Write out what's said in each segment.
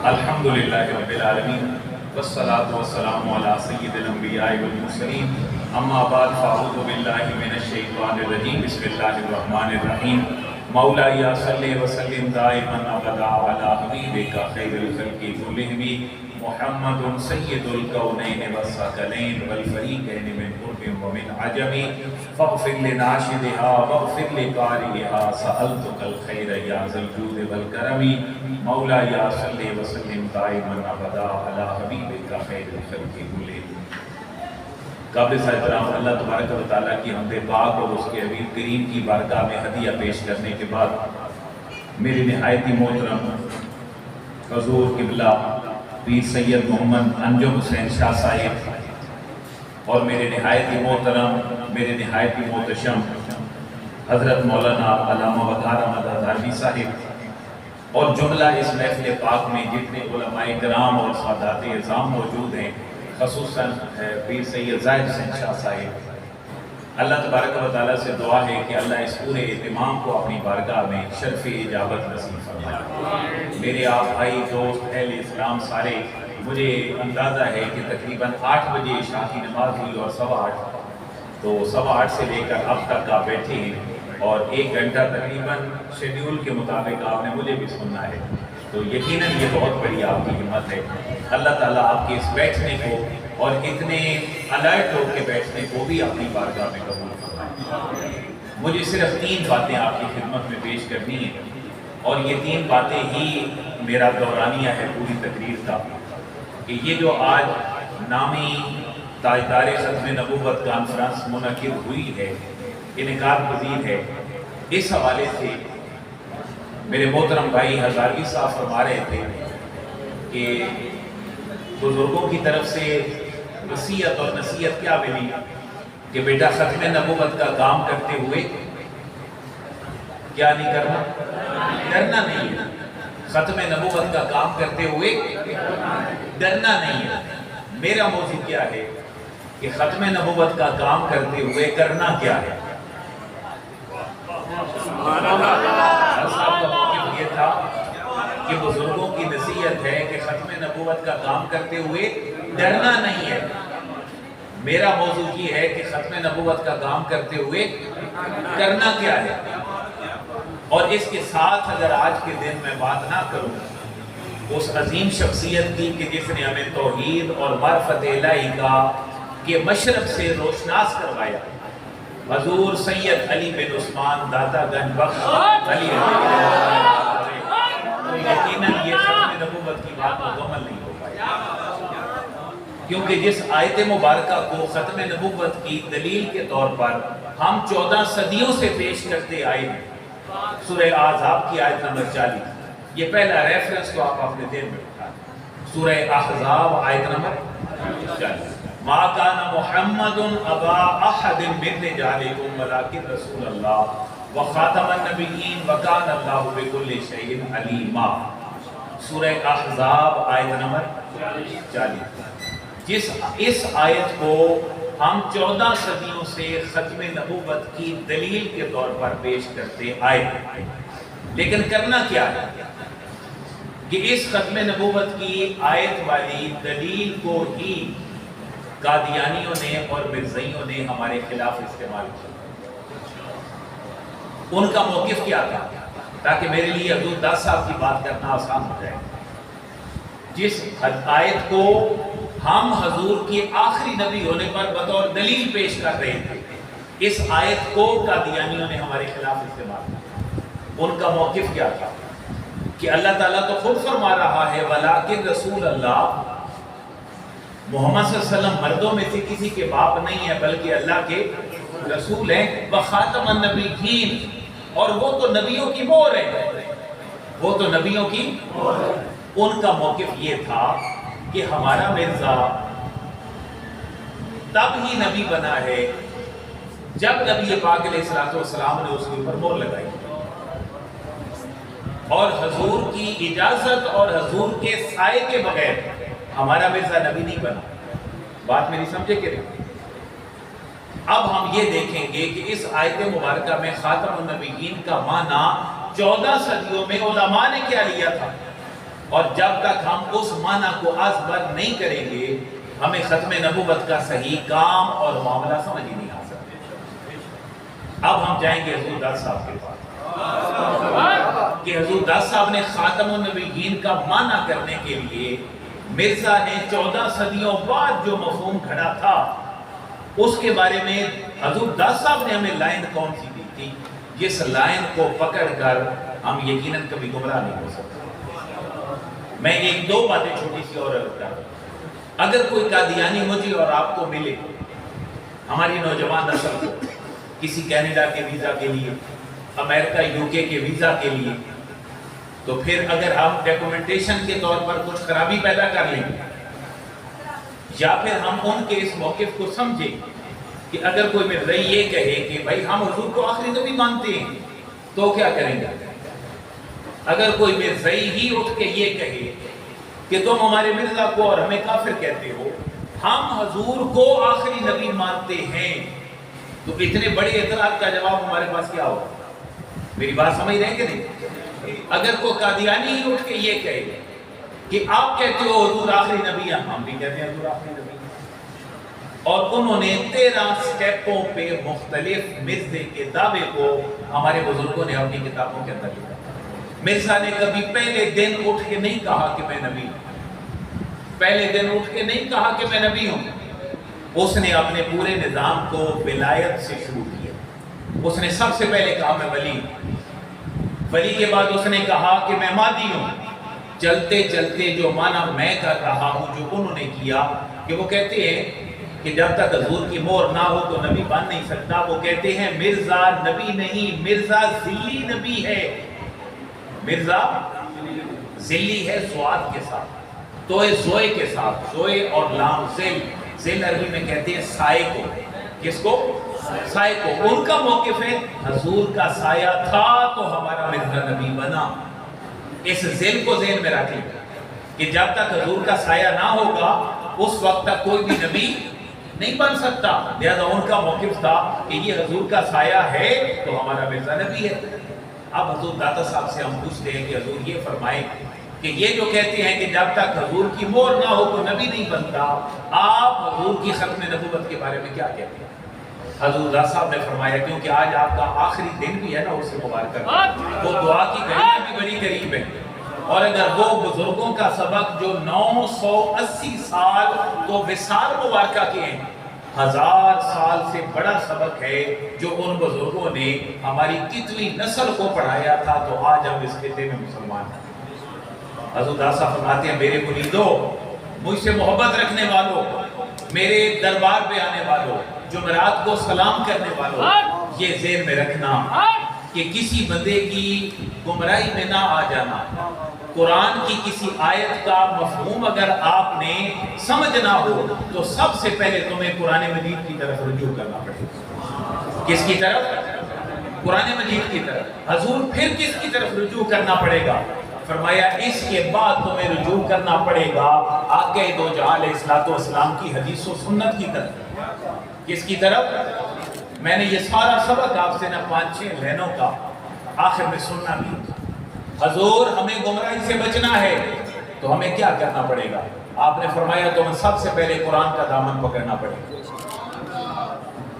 الحمدللہ رب العالمین والصلاة والسلام علی سید الانبیاء والمرسلین اما بعد فاعوذ باللہ من الشیطان الرجیم بسم اللہ الرحمن الرحیم مولا یا صلی وسلم دائما ابدا علی حبیبک خیر الخلق کلہم محمد سید الکونین والثقلین والفریقین من قرب ومن عجم فاغفر لناشدها واغفر لقارئها سألتک الخیر یا ذا الجود والکرم مولا یا صلی وسلم دائما ابدا علی حبیبک خیر الخلق کلہم۔ قابل احترام اللہ تبارک و تعالیٰ کی حمد پاک اور اس کے حبیب کریم کی بارگاہ میں ہدیہ پیش کرنے کے بعد میرے نہایت محترم حضور قبلہ پیر سید محمد انجم حسین شاہ صاحب اور میرے نہایت محترم میرے نہایت محتشم حضرت مولانا علامہ وقار احمد ہزاروی صاحب اور جملہ اس محفل پاک میں جتنے علماء کرام اور سادات اعظام موجود ہیں، خصوصاً پیر سید زاہد حسین شاہ صاحب، اللہ تبارک و تعالیٰ سے دعا ہے کہ اللہ اس پورے اہتمام کو اپنی بارگاہ میں شرف اجابت نصیب فرمائے۔ میرے آپ بھائی دوست اہل اسلام سارے، مجھے اندازہ ہے کہ تقریباً 8 بجے عشاء کی نماز ہوئی اور 8:15 تو 8:15 سے لے کر اب تک آپ بیٹھے ہیں اور 1 گھنٹہ تقریباً شیڈیول کے مطابق آپ نے مجھے بھی سننا ہے، تو یقیناً یہ بہت بڑی آپ کی ہمت ہے۔ اللہ تعالیٰ آپ کے اس بیٹھنے کو اور اتنے الرٹ ہو کے بیٹھنے کو بھی اپنی بارگاہ میں قبول فرمائے۔ مجھے صرف 3 باتیں آپ کی خدمت میں پیش کرنی ہیں اور یہ 3 باتیں ہی میرا دورانیہ ہے پوری تقریر کا، کہ یہ جو آج نامی تاجدار ختم نبوت کانفرنس منعقد ہوئی ہے، انعقاد پذیر ہے، اس حوالے سے میرے محترم بھائی ہزاروی صاحب فرما رہے تھے کہ بزرگوں کی طرف سے وصیت اور نصیحت کیا ملی کہ بیٹا ختم نبوت کا کام کرتے ہوئے کیا نہیں کرنا؟ ڈرنا نہیں ہے۔ ختم نبوت کا کام کرتے ہوئے ڈرنا نہیں ہے۔ میرا موضوع کیا ہے کہ ختم نبوت کا کام کرتے ہوئے کرنا کیا ہے؟ صاحب کا موقف یہ تھا کہ بزرگوں کی نصیحت ہے کہ ختم نبوت کا کام کرتے ہوئے ڈرنا نہیں ہے۔ میرا موضوع یہ ہے کہ ختم نبوت کا کام کرتے ہوئے کرنا کیا ہے۔ اور اس کے ساتھ اگر آج کے دن میں بات نہ کروں اس عظیم شخصیت کی کہ جس نے ہمیں توحید اور معرفت الہی کا کے مشرق سے روشناس کروایا، حضور سید علی بن عثمان داتا گنج بخش علی تو یقیناً یہ ختم نبوت کی بات مکمل نہیں ہو پائی، کیونکہ جس آیت مبارکہ کو ختم نبوت کی دلیل کے طور پر ہم 14 صدیوں سے پیش کرتے آئے ہیں، سورہ احزاب کی آیت نمبر 40، یہ پہلا ریفرنس تو آپ اپنے دل میں اٹھا دیں۔ سورہ احزاب آیت نمبر 40، ما کان محمد ابا احد من رجالکم ولکن رسول اللہ وخاتم النبیین وکان اللہ بکل شیء علیما۔ سورہ احزاب آیت نمبر 40، اس آیت کو ہم 14 صدیوں سے ختم نبوت کی دلیل کے طور پر پیش کرتے آئے، لیکن کرنا کیا ہے کہ اس ختم نبوت کی آیت والی دلیل کو ہی قادیانیوں نے اور مرزائیوں نے ہمارے خلاف استعمال کیا۔ ان کا موقف کیا تھا؟ تاکہ میرے لیے حضور داس صاحب کی بات کرنا آسان ہو جائے۔ جس آیت کو ہم حضور کی آخری نبی ہونے پر بطور دلیل پیش کر رہے تھے، اس آیت کو قادیانیوں نے ہمارے خلاف استعمال کیا۔ ان کا موقف کیا تھا کہ اللہ تعالیٰ تو خود فرما رہا ہے ولیکن رسول اللہ، محمد صلی اللہ علیہ وسلم مردوں میں سے کسی کے باپ نہیں ہے بلکہ اللہ کے رسول ہیں، وخاتم النبیین، اور وہ تو نبیوں کی مہر ہے، وہ تو نبیوں کی مہر ہے۔ ان کا موقف یہ تھا کہ ہمارا مرزا تب ہی نبی بنا ہے جب نبی پاک علیہ السلام نے اس کے اوپر مہر لگائی، اور حضور کی اجازت اور حضور کے سائے کے بغیر ہمارا مرزا نبی نہیں بنا۔ بات میری سمجھے کہ نہیں؟ اب ہم یہ دیکھیں گے کہ اس آیت مبارکہ میں خاتم النبیین کا معنی 14 صدیوں میں علماء نے کیا لیا تھا، اور جب تک ہم اس معنی کو ازبر نہیں کریں گے ہمیں ختم نبوت کا صحیح کام اور معاملہ سمجھ ہی نہیں آ سکتے۔ اب ہم جائیں گے حضور داس صاحب کے پاس کہ حضور داس صاحب نے خاتم النبیین کا معنی کرنے کے لیے مرزا نے 14 صدیوں بعد جو مفہوم کھڑا تھا اس کے بارے میں حضور داس صاحب نے ہمیں لائن کون سی دی تھی جس لائن کو پکڑ کر ہم یقیناً کبھی گمراہ نہیں ہو سکتے۔ میں ایک دو باتیں چھوٹی سی اور عرض کرتا ہوں۔ اگر کوئی قادیانی مجھے اور آپ کو ملے ہماری نوجوان نسل کو کسی کینیڈا کے ویزا کے لیے، امریکہ یوکے کے ویزا کے لیے، تو پھر اگر ہم ڈاکومنٹیشن کے طور پر کچھ خرابی پیدا کر لیں یا پھر ہم ان کے اس موقف کو سمجھیں کہ اگر کوئی مرزائی یہ کہے کہ بھائی ہم حضور کو آخری نبی مانتے ہیں تو کیا کریں گے؟ اگر کوئی مرزائی ہی اٹھ کے یہ کہے کہ تم ہمارے مرزا کو اور ہمیں کافر کہتے ہو، ہم حضور کو آخری نبی مانتے ہیں، تو اتنے بڑے اعتراض کا جواب ہمارے پاس کیا ہوگا؟ میری بات سمجھ رہے ہیں کہ نہیں؟ اگر کوئی قادیانی ہی اٹھ کے یہ کہے کہ آپ کہتے ہو حضور آخری نبی ہیں، ہم بھی کہتے ہیں حضور آخری نبی ہیں، اور انہوں نے 13 سٹیپوں پہ مختلف مرزے کے دعوے کو ہمارے بزرگوں نے اپنی کتابوں کے اندر لکھا۔ مرزا نے کبھی پہلے دن اٹھ کے نہیں کہا کہ میں نبی ہوں، پہلے دن اٹھ کے نہیں کہا کہ میں نبی ہوں۔ اس نے اپنے پورے نظام کو ولایت سے شروع کیا۔ اس نے سب سے پہلے کہا میں ولی ہوں، ولی کے بعد اس نے کہا کہ میں مادی ہوں۔ چلتے چلتے جو معنی میں کر رہا ہوں جو انہوں نے کیا کہ وہ کہتے ہیں کہ جب تک حضور کی مہر نہ ہو تو نبی بن نہیں سکتا۔ وہ کہتے ہیں مرزا نبی نہیں، مرزا ذلی نبی ہے، مرزا ذلی ہے زواد کے ساتھ، تو زوئے کے ساتھ، زوئے اور لام ذل، ذل عربی میں کہتے ہیں سائے کو، کس کو؟ سائے کو۔ ان کا موقف ہے حضور کا سایہ تھا تو ہمارا مرزا نبی بنا۔ اس ذل کو ذہن میں رکھ لیں کہ جب تک حضور کا سایہ نہ ہوگا اس وقت تک کوئی بھی نبی نہیں بن سکتا، لہذا ان کا موقف تھا کہ یہ حضور کا سایہ ہے تو ہمارا مرزا نبی ہے۔ اب حضور داتا صاحب سے ہم پوچھتے ہیں کہ حضور یہ فرمائیں کہ یہ جو کہتے ہیں کہ جب تک حضور کی مہر نہ ہو تو نبی نہیں بنتا، آپ حضور کی ختم نبوت کے بارے میں کیا کہتے ہیں؟ حضور داتا صاحب نے فرمایا کیونکہ آج آپ کا آخری دن بھی ہے نا، اس سے مبارک وہ دعا کی گھڑیاں بھی بڑی قریب ہے، اور اگر وہ بزرگوں کا سبق جو 980 سال تو وصال مبارکہ کے ہیں، 1000 سال سے بڑا سبق ہے جو ان بزرگوں نے ہماری کتنی نسل کو پڑھایا تھا، تو آج ہم اس خطے میں مسلمان ہیں۔ حضور داتا صاحب فرماتے ہیں میرے مریدوں، مجھ سے محبت رکھنے والوں، میرے دربار پہ آنے والوں، جمعرات کو سلام کرنے والوں، یہ ذہن میں رکھنا کہ کسی بندے کی گمراہی میں نہ آ جانا۔ قرآن کی کسی آیت کا مفہوم اگر آپ نے سمجھنا ہو تو سب سے پہلے تمہیں قرآن مجید کی طرف رجوع کرنا پڑے گا۔ کس کی طرف؟ قرآن مجید کی طرف۔ حضور پھر کس کی طرف رجوع کرنا پڑے گا؟ فرمایا اس کے بعد تمہیں رجوع کرنا پڑے گا آقا دو جہاں علیہ الصلوۃ والسلام کی حدیث و سنت کی طرف۔ کس کی طرف؟ میں نے یہ سارا سبق آپ سے نہ 5-6 لائنوں کا آخر میں سننا بھی۔ حضور ہمیں گمراہی سے بچنا ہے تو ہمیں کیا کرنا پڑے گا؟ آپ نے فرمایا تمہیں سب سے پہلے قرآن کا دامن پکڑنا پڑے گا۔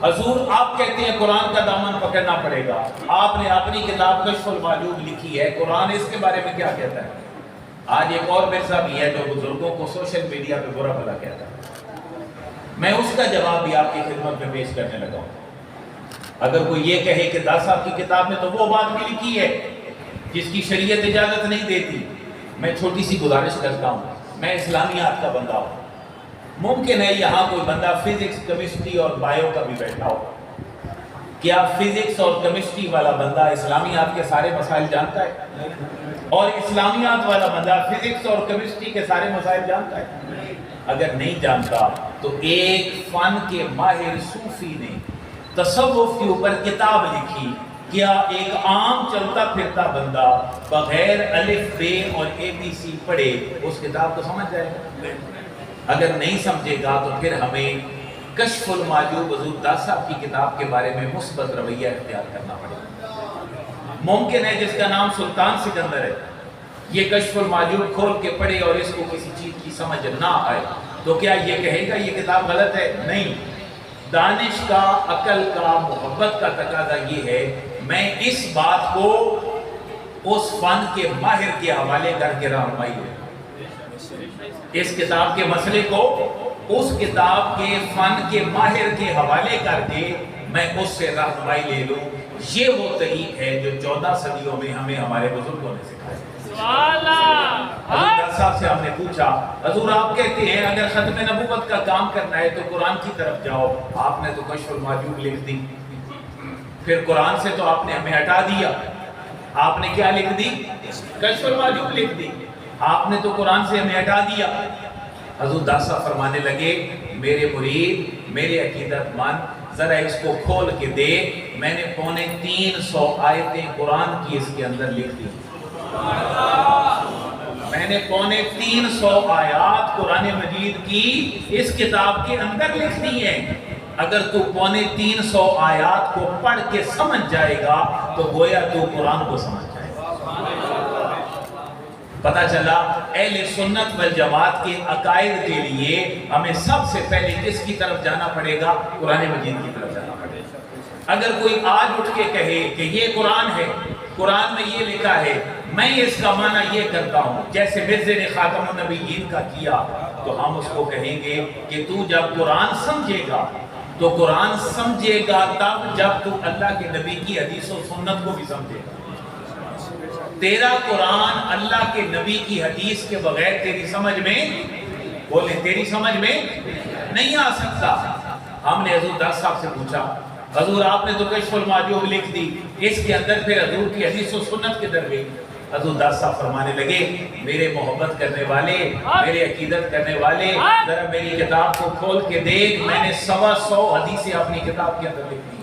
حضور آپ کہتے ہیں قرآن کا دامن پکڑنا پڑے گا، آپ نے اپنی کتاب کشف المعلوم لکھی ہے، قرآن اس کے بارے میں کیا کہتا ہے؟ آج ایک اور مرزا بھی ہے جو بزرگوں کو سوشل میڈیا پہ برا بھلا کہتا ہے، میں اس کا جواب بھی آپ کی خدمت میں پیش کرنے لگا ہوں۔ اگر کوئی یہ کہے کہ داتا صاحب کی کتاب میں تو وہ بات بھی لکھی ہے جس کی شریعت اجازت نہیں دیتی، میں چھوٹی سی گزارش کرتا ہوں، میں اسلامیات کا بندہ ہوں، ممکن ہے یہاں کوئی بندہ فزکس، کیمسٹری اور بایو کا بھی بیٹھا ہو، کیا فزکس اور کیمسٹری والا بندہ اسلامیات کے سارے مسائل جانتا ہے؟ اور اسلامیات والا بندہ فزکس اور کیمسٹری کے سارے مسائل جانتا ہے؟ اگر نہیں جانتا تو ایک فن کے ماہر صوفی نے تصوف کے اوپر کتاب لکھی، کیا ایک عام چلتا پھرتا بندہ بغیر الف بے اور اے بی سی پڑھے اس کتاب کو سمجھ جائے گا؟ اگر نہیں سمجھے گا تو پھر ہمیں کشف المعلوم حضور داتا صاحب کی کتاب کے بارے میں مثبت رویہ اختیار کرنا پڑے گا۔ ممکن ہے جس کا نام سلطان سکندر ہے یہ کشف المعجوب کھول کے پڑھے اور اس کو کسی چیز کی سمجھ نہ آئے تو کیا یہ کہے گا یہ کتاب غلط ہے؟ نہیں، دانش کا، عقل کا، محبت کا تقاضا یہ ہے میں اس بات کو اس فن کے ماہر کے حوالے کر کے رہنمائی ہوں، اس کتاب کے مسئلے کو اس کتاب کے فن کے ماہر کے حوالے کر کے میں اس سے رہنمائی لے لوں۔ یہ وہ طریق ہے جو 14 صدیوں میں ہمیں ہمارے بزرگوں نے سکھایا۔ حضور صاحب سے ہم نے پوچھا حضور آپ کہتے ہیں اگر ختم نبوت کا کام کرنا ہے تو قرآن کی طرف جاؤ، آپ نے تو کشف المعجوب لکھ دی، پھر قرآن سے تو آپ نے ہمیں ہٹا دیا، آپ نے کیا لکھ دی؟ کشف المعجوب لکھ دی، آپ نے تو قرآن سے ہمیں ہٹا دیا۔ حضور داس صاحب فرمانے لگے میرے مرید، میرے عقیدت مند، ذرا اس کو کھول کے دیکھ، میں نے 350 آیتیں قرآن کی اس کے اندر لکھ دی، میں نے 350 آیات قرآن مجید کی اس کتاب کے اندر لکھ دی ہیں۔ اگر تو 350 آیات کو پڑھ کے سمجھ جائے گا تو گویا تو قرآن کو سمجھ جائے گا۔ پتہ چلا اہل سنت والجماعت کے عقائد کے لیے ہمیں سب سے پہلے کس کی طرف جانا پڑے گا؟ قرآن مجید کی طرف جانا پڑے گا۔ اگر کوئی آج اٹھ کے کہے کہ یہ قرآن ہے، قرآن میں یہ لکھا ہے، میں اس کا معنی یہ کرتا ہوں جیسے مرزا نے خاتم النبیین کا کیا، تو ہم اس کو کہیں گے کہ تو جب قرآن سمجھے گا تو قرآن سمجھے گا تب جب تو اللہ کے نبی کی حدیث و سنت کو بھی سمجھے گا۔ تیرا قرآن اللہ کے نبی کی حدیث کے بغیر تیری سمجھ میں، بولیں تیری سمجھ میں نہیں آ سکتا۔ ہم نے حضور داس صاحب سے پوچھا حضور آپ نے تو کشف المعجوب لکھ دی، اس کے اندر پھر حضور کی حدیث و سنت کے در گئی۔ حضور داس صاحب فرمانے لگے میرے محبت کرنے والے، میرے عقیدت کرنے والے، ذرا میری کتاب کو کھول کے دیکھ، میں نے 125 حدیثیں اپنی کتاب کے اندر لکھ دی۔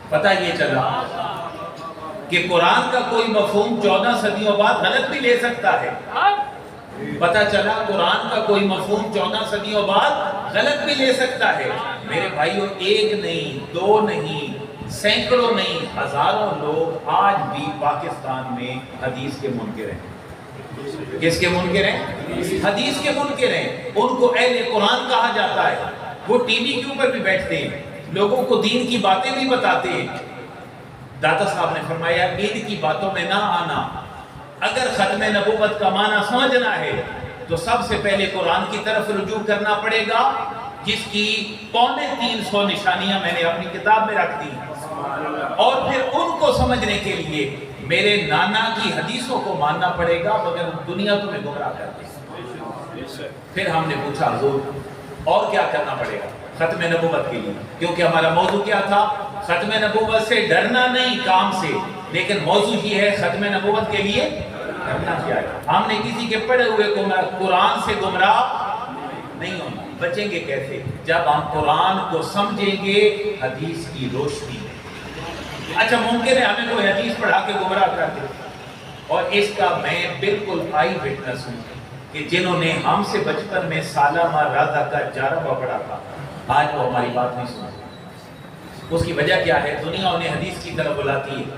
پتہ یہ چلا کہ قرآن کا کوئی مفہوم 14 صدیوں بعد غلط بھی لے سکتا ہے۔ پتہ چلا قرآن کا کوئی مفہوم 14 صدیوں بعد غلط بھی لے سکتا ہے۔ میرے بھائیوں ایک نہیں، دو نہیں، سینکڑوں نہیں، ہزاروں لوگ آج بھی پاکستان میں حدیث کے منکر ہیں۔ کس کے منکر ہیں؟ حدیث کے منکر ہیں۔ ان کو اہل قرآن کہا جاتا ہے۔ وہ ٹی وی کے اوپر بھی بیٹھتے ہیں، لوگوں کو دین کی باتیں بھی بتاتے ہیں۔ داتا صاحب نے فرمایا ان کی باتوں میں نہ آنا، اگر ختم نبوت کا معنی سمجھنا ہے تو سب سے پہلے قرآن کی طرف رجوع کرنا پڑے گا، جس کی 350 نشانیاں میں نے اپنی کتاب میں رکھ دی، اور پھر ان کو سمجھنے کے لیے میرے نانا کی حدیثوں کو ماننا پڑے گا، مگر دنیا تمہیں گمراہ کر دے۔ پھر ہم نے پوچھا حضور اور کیا کرنا پڑے گا ختم نبوت کے لیے؟ کیونکہ ہمارا موضوع کیا تھا؟ ختم نبوت سے ڈرنا نہیں کام سے، لیکن موضوع یہ ہے ختم نبوت کے لیے کرنا کیا ہے۔ ہم نے کسی کے پڑھے ہوئے قرآن سے گمراہ نہیں ہونا۔ بچیں گے کیسے؟ جب ہم قرآن کو سمجھیں گے حدیث کی روشنی میں۔ اچھا ممکن ہے ہمیں کوئی حدیث پڑھا کے گمراہ کر دے، اور اس کا میں بالکل آئی وٹنس ہوں کہ جنہوں نے ہم سے بچپن میں سالمہ راضہ کا جاربہ پڑھا تھا آج وہ ہماری بات نہیں سنتے۔ اس کی وجہ کیا ہے؟ دنیا انہیں حدیث کی طرف بلاتی ہے،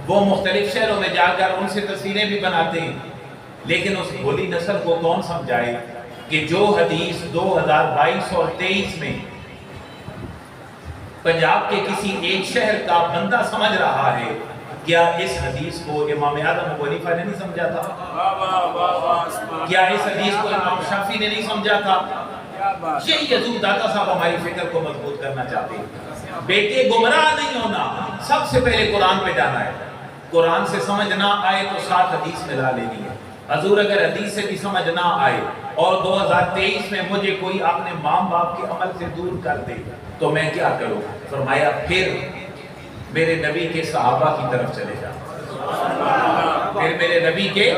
وہ مختلف شہروں میں جا کر ان سے تصویریں بھی بناتے ہیں، لیکن اس بھولی نسل کو کون سمجھائے کہ جو حدیث 2022 اور 23 میں پنجاب کے کسی ایک شہر کا بندہ سمجھ رہا ہے، کیا اس حدیث کو امام اعظم ابو حنیفہ نے نہیں سمجھا تھا؟ کیا اس حدیث کو امام شافعی نے نہیں سمجھا تھا؟ یہی حضور داتا صاحب ہماری فکر کو مضبوط کرنا چاہتے ہیں۔ بیٹے گمراہ نہیں ہونا، سب سے پہلے قرآن پہ جانا ہے۔ قرآن سے سمجھ نہ آئے تو ساتھ حدیث میں لا لینی ہے۔ حضور اگر حدیث سے بھی سمجھ نہ آئے اور 2023 میں مجھے کوئی اپنے ماں باپ کے عمل سے دور کر دے تو میں کیا کروں؟ فرمایا پھر میرے نبی کے صحابہ کی طرف چلے جا، پھر میرے نبی کے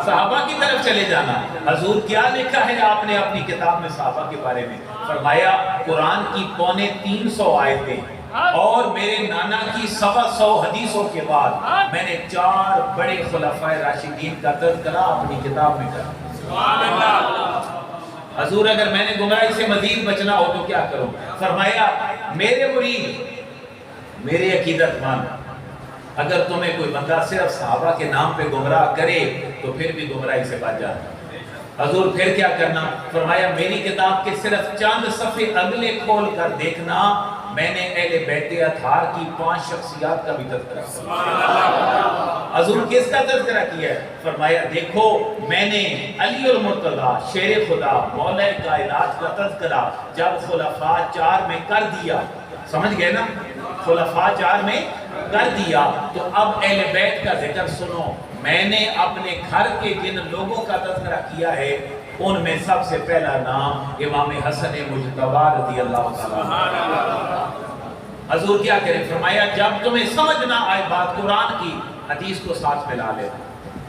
صحابہ کی طرف چلے جانا. حضور کیا لکھا ہے آپ نے اپنی کتاب میں صحابہ کے بارے میں؟ فرمایا قرآن کی 350 آیتیں اور میرے نانا کی 125 حدیثوں کے بعد میں نے 4 بڑے خلفائے راشدین کا تذکرہ اپنی کتاب میں کیا. سبحان اللہ. حضور اگر میں نے گمراہی سے مزید بچنا ہو تو کیا کروں؟ فرمایا میرے مرید، میرے عقیدت مند، اگر تمہیں کوئی بندہ صرف صحابہ کے نام پہ گمراہ کرے تو پھر بھی گمراہی سے بچ جاتا. حضور پھر کیا کرنا؟ فرمایا میری کتاب کے صرف چند صفحے اگلے کھول کر دیکھنا، میں نے اہل بیت اطہار کی 5 شخصیات کا بھی تذکرہ کیا. حضور کس کا تذکرہ کیا ہے؟ فرمایا دیکھو میں نے علی المرتضیٰ شیر خدا مولا کائنات کا تذکرہ جب خلفاء 4 میں کر دیا، سمجھ گئے نا، خلفاء 4 میں کر دیا، تو اب اہل بیت کا ذکر سنو. میں نے اپنے گھر کے جن لوگوں کا تذکرہ کیا ہے ان میں سب سے پہلا نام امام حسن مجتبی رضی اللہ تعالیٰ. حضور کیا کریں؟ فرمایا جب تمہیں سمجھ نہ آئے بات قرآن کی، حدیث کو ساتھ ملا لینا.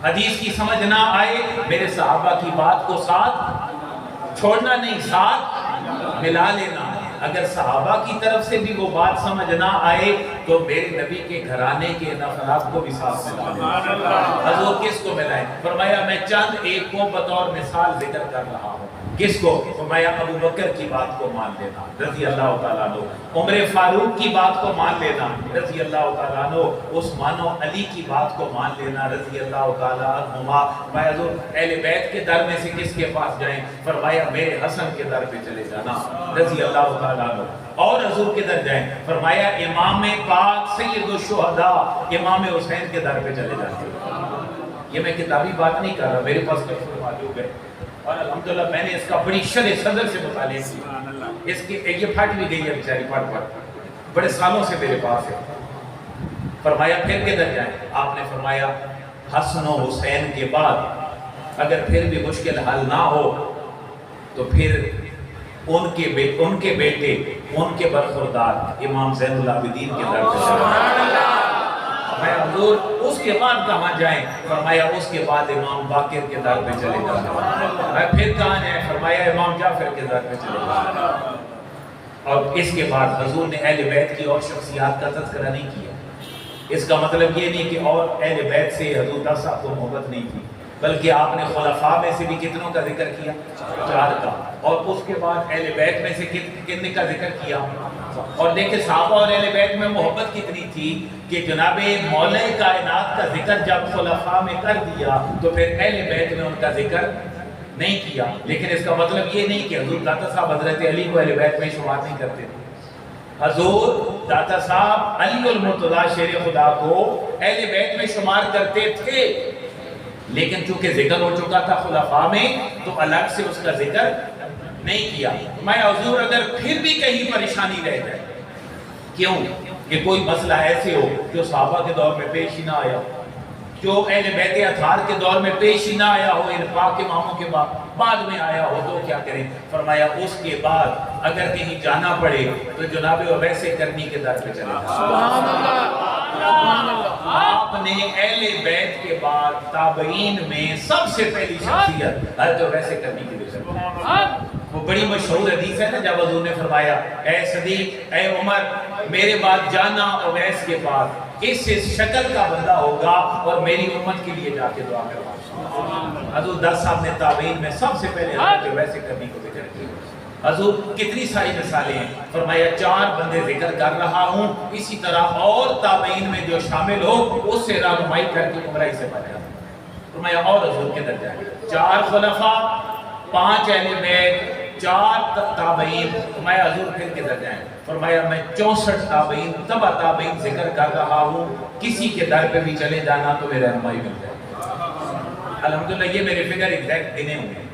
حدیث کی سمجھ نہ آئے میرے صحابہ کی بات کو ساتھ چھوڑنا نہیں، ساتھ ملا لینا. اگر صحابہ کی طرف سے بھی وہ بات سمجھ نہ آئے تو میرے نبی کے گھرانے کے نفرات کو بھی ساتھ ملا لینا. حضور کس کو ملائیں؟ فرمایا میں چند ایک کو بطور مثال ذکر کر رہا ہوں. کس کو؟ فرمایا ابو بکر کی بات کو مان لینا رضی اللہ تعالیٰ عنہ، عمر فاروق کی بات کو مان لینا رضی اللہ تعالیٰ عنہ، عثمان و علی کی بات کو مان لینا رضی اللہ تعالیٰ عنہما. فرمایا حضور اہل بیت کے در میں سے کس کے پاس جائیں؟ فرمایا میرے حسن کے در پہ چلے جانا رضی اللہ تعالیٰ عنہ. اور حضور کے در جائیں؟ فرمایا امام پاک سید الشہداء امام حسین کے در پہ چلے جاتے. یہ میں کتابی بات نہیں کر رہا، میرے پاس کچھ موجود ہے اور الحمدللہ میں نے اس کا بڑی شرح صدر سے مطالعہ کیا. اس کی یہ پھٹ بھی گئی ہے بیچاری، پھٹ بڑے سالوں سے میرے پاس ہے. فرمایا پھر کدھر جائیں؟ آپ نے فرمایا حسن و حسین کے بعد اگر پھر بھی مشکل حل نہ ہو تو پھر ان کے بیٹے ان کے برخوردار امام زین العابدین کے در پہ چلے. فرمایا حضور اس کے بعد کہاں جائیں؟ فرمایا اس کے بعد امام باقر کے در پہ چلے جائیں. پھر کہاں جائیں؟ فرمایا امام جعفر کے در پہ چلے جائیں. اور اس کے بعد حضور نے اہل بیت کی اور شخصیات کا تذکرہ نہیں کیا. اس کا مطلب یہ نہیں کہ اور اہل بیت سے حضور صاحب کو محبت نہیں کی، بلکہ آپ نے خلفاء میں سے بھی کتنوں کا ذکر کیا؟ 4 کا. اور اس کے بعد اہل بیت میں سے کتنے کا ذکر کیا؟ اور دیکھیں صحابہ اور اہل بیت میں محبت کتنی تھی کہ جناب مولا کائنات کا ذکر جب خلفاء میں کر دیا تو پھر اہل بیت میں ان کا ذکر نہیں کیا. لیکن اس کا مطلب یہ نہیں کہ حضور داتا صاحب حضرت علی کو اہل بیت میں شمار نہیں کرتے. حضور داتا صاحب علی المرتضیٰ شیر خدا کو اہل بیت میں شمار کرتے تھے، لیکن چونکہ ذکر ہو چکا تھا خلفاء میں تو الگ سے اس کا ذکر نہیں کیا. میں حضور اگر پھر بھی کہیں پریشانی رہ جائے، کیوں کہ کوئی مسئلہ ایسے ہو جو صحابہ کے دور میں پیش ہی نہ آیا ہو، جو اہل بیت اطہار کے دور میں پیش ہی نہ آیا ہو، ان پاک اماموں کے بعد میں آیا ہو، تو کیا کریں؟ فرمایا اس کے بعد اگر کہیں جانا پڑے تو جناب ویسے کرنی کے در پہ چلے. سبحان اللہ. آپ نے اہل بیت کے بعد تابعین میں سب سے پہلی شخصیت حضرت ویسے کرنی کی ذکر. وہ بڑی مشہور حدیث ہے نا جب حضور نے فرمایا اے صدیق اے عمر میرے بعد جانا اویس کے پاس، اس شکل کا بندہ ہوگا اور میری امت کے لیے جا کے دعا کروا. حضور 10 صاحب نے تابعین میں سب سے پہلے حضرت ویسے کرنی کو ذکر کیا. حضور کتنی ساری مثالیں ہیں. فرمایا 4 بندے ذکر کر رہا ہوں، اسی طرح اور تابعین میں جو شامل ہو اس سے رہنمائی کر کے گمراہی سے بچا. فرمایا اور حضور کے درجہ 4 خلفاء، 5 اہل بیت، 4 تابعین. فرمایا حضور پھر کے درجہ ہیں. فرمایا میں 64 تابعین تبع تابعین ذکر کر رہا ہوں، کسی کے در پہ بھی چلے جانا تو میرے رہنمائی مل جائے. الحمدللہ یہ میرے فگر ایگزیکٹ گنے ہوئے.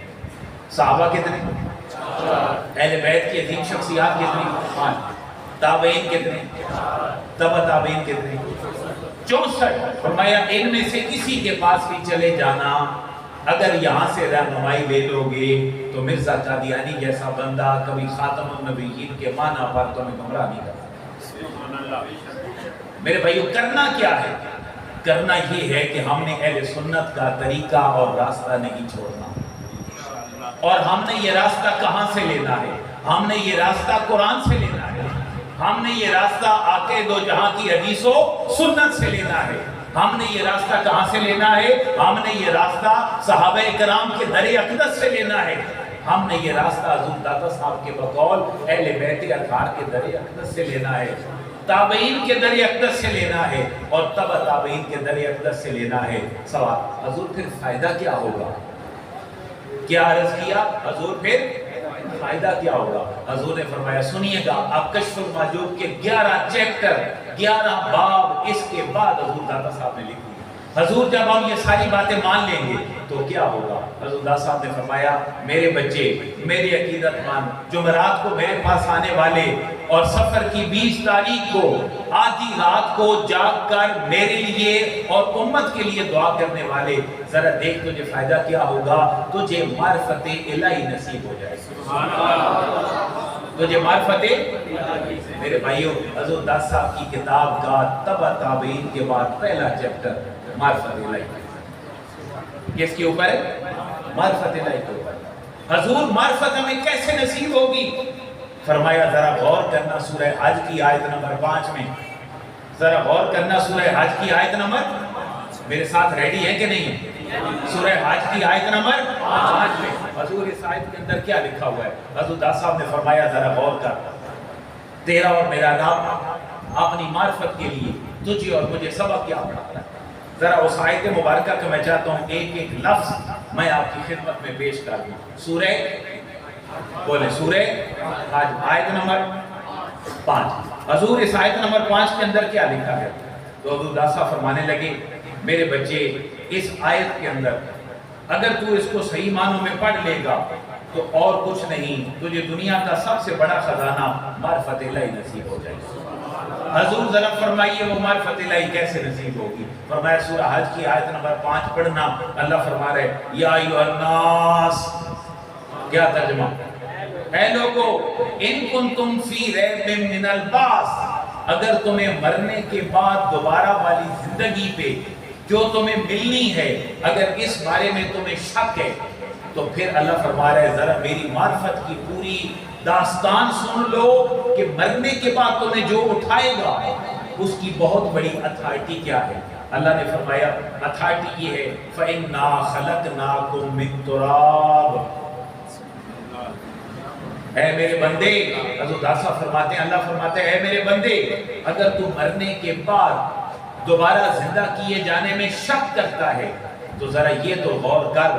صحابہ کتنے؟ اہل بیت کی عظیم شخصیات کتنی؟ 5. تابعین کتنے؟ تبع تابعین کتنے؟ 64. فرمایا ان میں سے کسی کے پاس بھی چلے جانا، اگر یہاں سے رہنمائی لے لو گے تو مرزا قادیانی جیسا بندہ کبھی خاتم النبیین کے معنی پر تمہیں گمراہ نہیں کرتا. میرے بھائیو کرنا کیا ہے؟ کرنا یہ ہے کہ ہم نے اہل سنت کا طریقہ اور راستہ نہیں چھوڑنا. اور ہم نے یہ راستہ کہاں سے لینا ہے؟ ہم نے یہ راستہ قرآن سے لینا ہے. ہم نے یہ راستہ آقا دو جہاں کی حدیث و سنت سے لینا ہے. ہم نے یہ راستہ کہاں سے لینا ہے؟ ہم نے یہ راستہ صحابہ کرام کے در اقدس سے لینا ہے. ہم نے یہ راستہ حضور داتا صاحب کے بقول اہل بیت اطہار کے در اقدس سے لینا ہے، تابعین کے در اقدس سے لینا ہے، اور تبع تابعین کے در اقدس سے لینا ہے. سوال حضور پھر فائدہ کیا ہوگا؟ کیا عرض کیا حضور پھر فائدہ کیا ہوگا؟ حضور نے فرمایا سنیے گا، اب کشف المحجوب کے 11 چیپٹر 11 باب اس کے بعد حضور داتا صاحب نے لکھی. حضور جب ہم یہ ساری باتیں مان لیں گے تو کیا ہوگا؟ حضور داتا صاحب نے فرمایا میرے بچے، میرے عقیدت مند، جمعرات کو میرے پاس آنے والے اور سفر کی 20 تاریخ کو آدھی رات کو جاگ کر میرے لیے اور امت کے لیے دعا کرنے والے، ذرا دیکھ تجھے فائدہ کیا ہوگا؟ تجھے معرفت الہی نصیب ہو جائے. سبحان اللہ. تجھے معرفت میرے بھائیوں، حضور داتا صاحب کی کتاب کا تبع تابعین کے بعد پہلا چیپٹر معرفت الہی. کس کے اوپر ہے؟ معرفت الہی کے اوپر. حضور معرفت ہمیں کیسے نصیب ہوگی؟ فرمایا ذرا غور کرنا سورہ حج کی آیت نمبر 5 میں. ذرا غور کرنا سورہ حج کی آیت نمبر، میرے ساتھ ریڈی ہے کہ نہیں ہے؟ سورہ حج کی آیت نمبر 5 میں حضور اس آیت کے اندر کیا لکھا ہوا ہے؟ حضور داتا صاحب نے فرمایا ذرا غور کر، تیرا اور میرا رب اپنی معرفت کے لیے تجھے اور مجھے سبق کیا پڑھاتا ہے. ذرا اس آیت مبارکہ کا میں چاہتا ہوں ایک ایک لفظ میں آپ کی خدمت میں پیش کر دوں. سورہ بولے سورہ حج آیت نمبر 5. حضور اس آیت نمبر 5 کے اندر کیا لکھا ہے؟ تو حضور داتا صاحب فرمانے لگے میرے بچے اس آیت کے اندر اگر تو اس کو صحیح معنوں میں پڑھ لے گا تو اور کچھ نہیں، تجھے دنیا کا سب سے بڑا خزانہ معرفت الہی نصیب ہو جائے گا. حضور ذرا فرمائیے وہ معرفت الہی کیسے نصیب ہوگی؟ فرمایا سورہ حج کی آیت نمبر 5 پڑھنا. اللہ فرما رہے یا ایھا الناس، کیا ترجمہ؟ اے لوگو ان کنتم فی ریب من البعث، اگر تمہیں مرنے کے بعد دوبارہ والی زندگی پہ جو تمہیں ملنی ہے اگر اس بارے میں تمہیں شک ہے تو پھر اللہ فرما رہے ذرا میری معرفت کی پوری داستان سن لو کہ مرنے کے بعد تمہیں جو اٹھائے گا اس کی بہت بڑی اتھارٹی کیا ہے. اللہ نے فرمایا اتھارٹی یہ ہے فَإِنَّا خَلَقْنَاكُم مِّن تُرَابٍ. اے میرے بندے، حضرت داسا فرماتے ہیں، اللہ فرماتے ہیں اے میرے بندے اگر تو مرنے کے بعد دوبارہ زندہ کیے جانے میں شک کرتا ہے تو ذرا یہ تو غور کر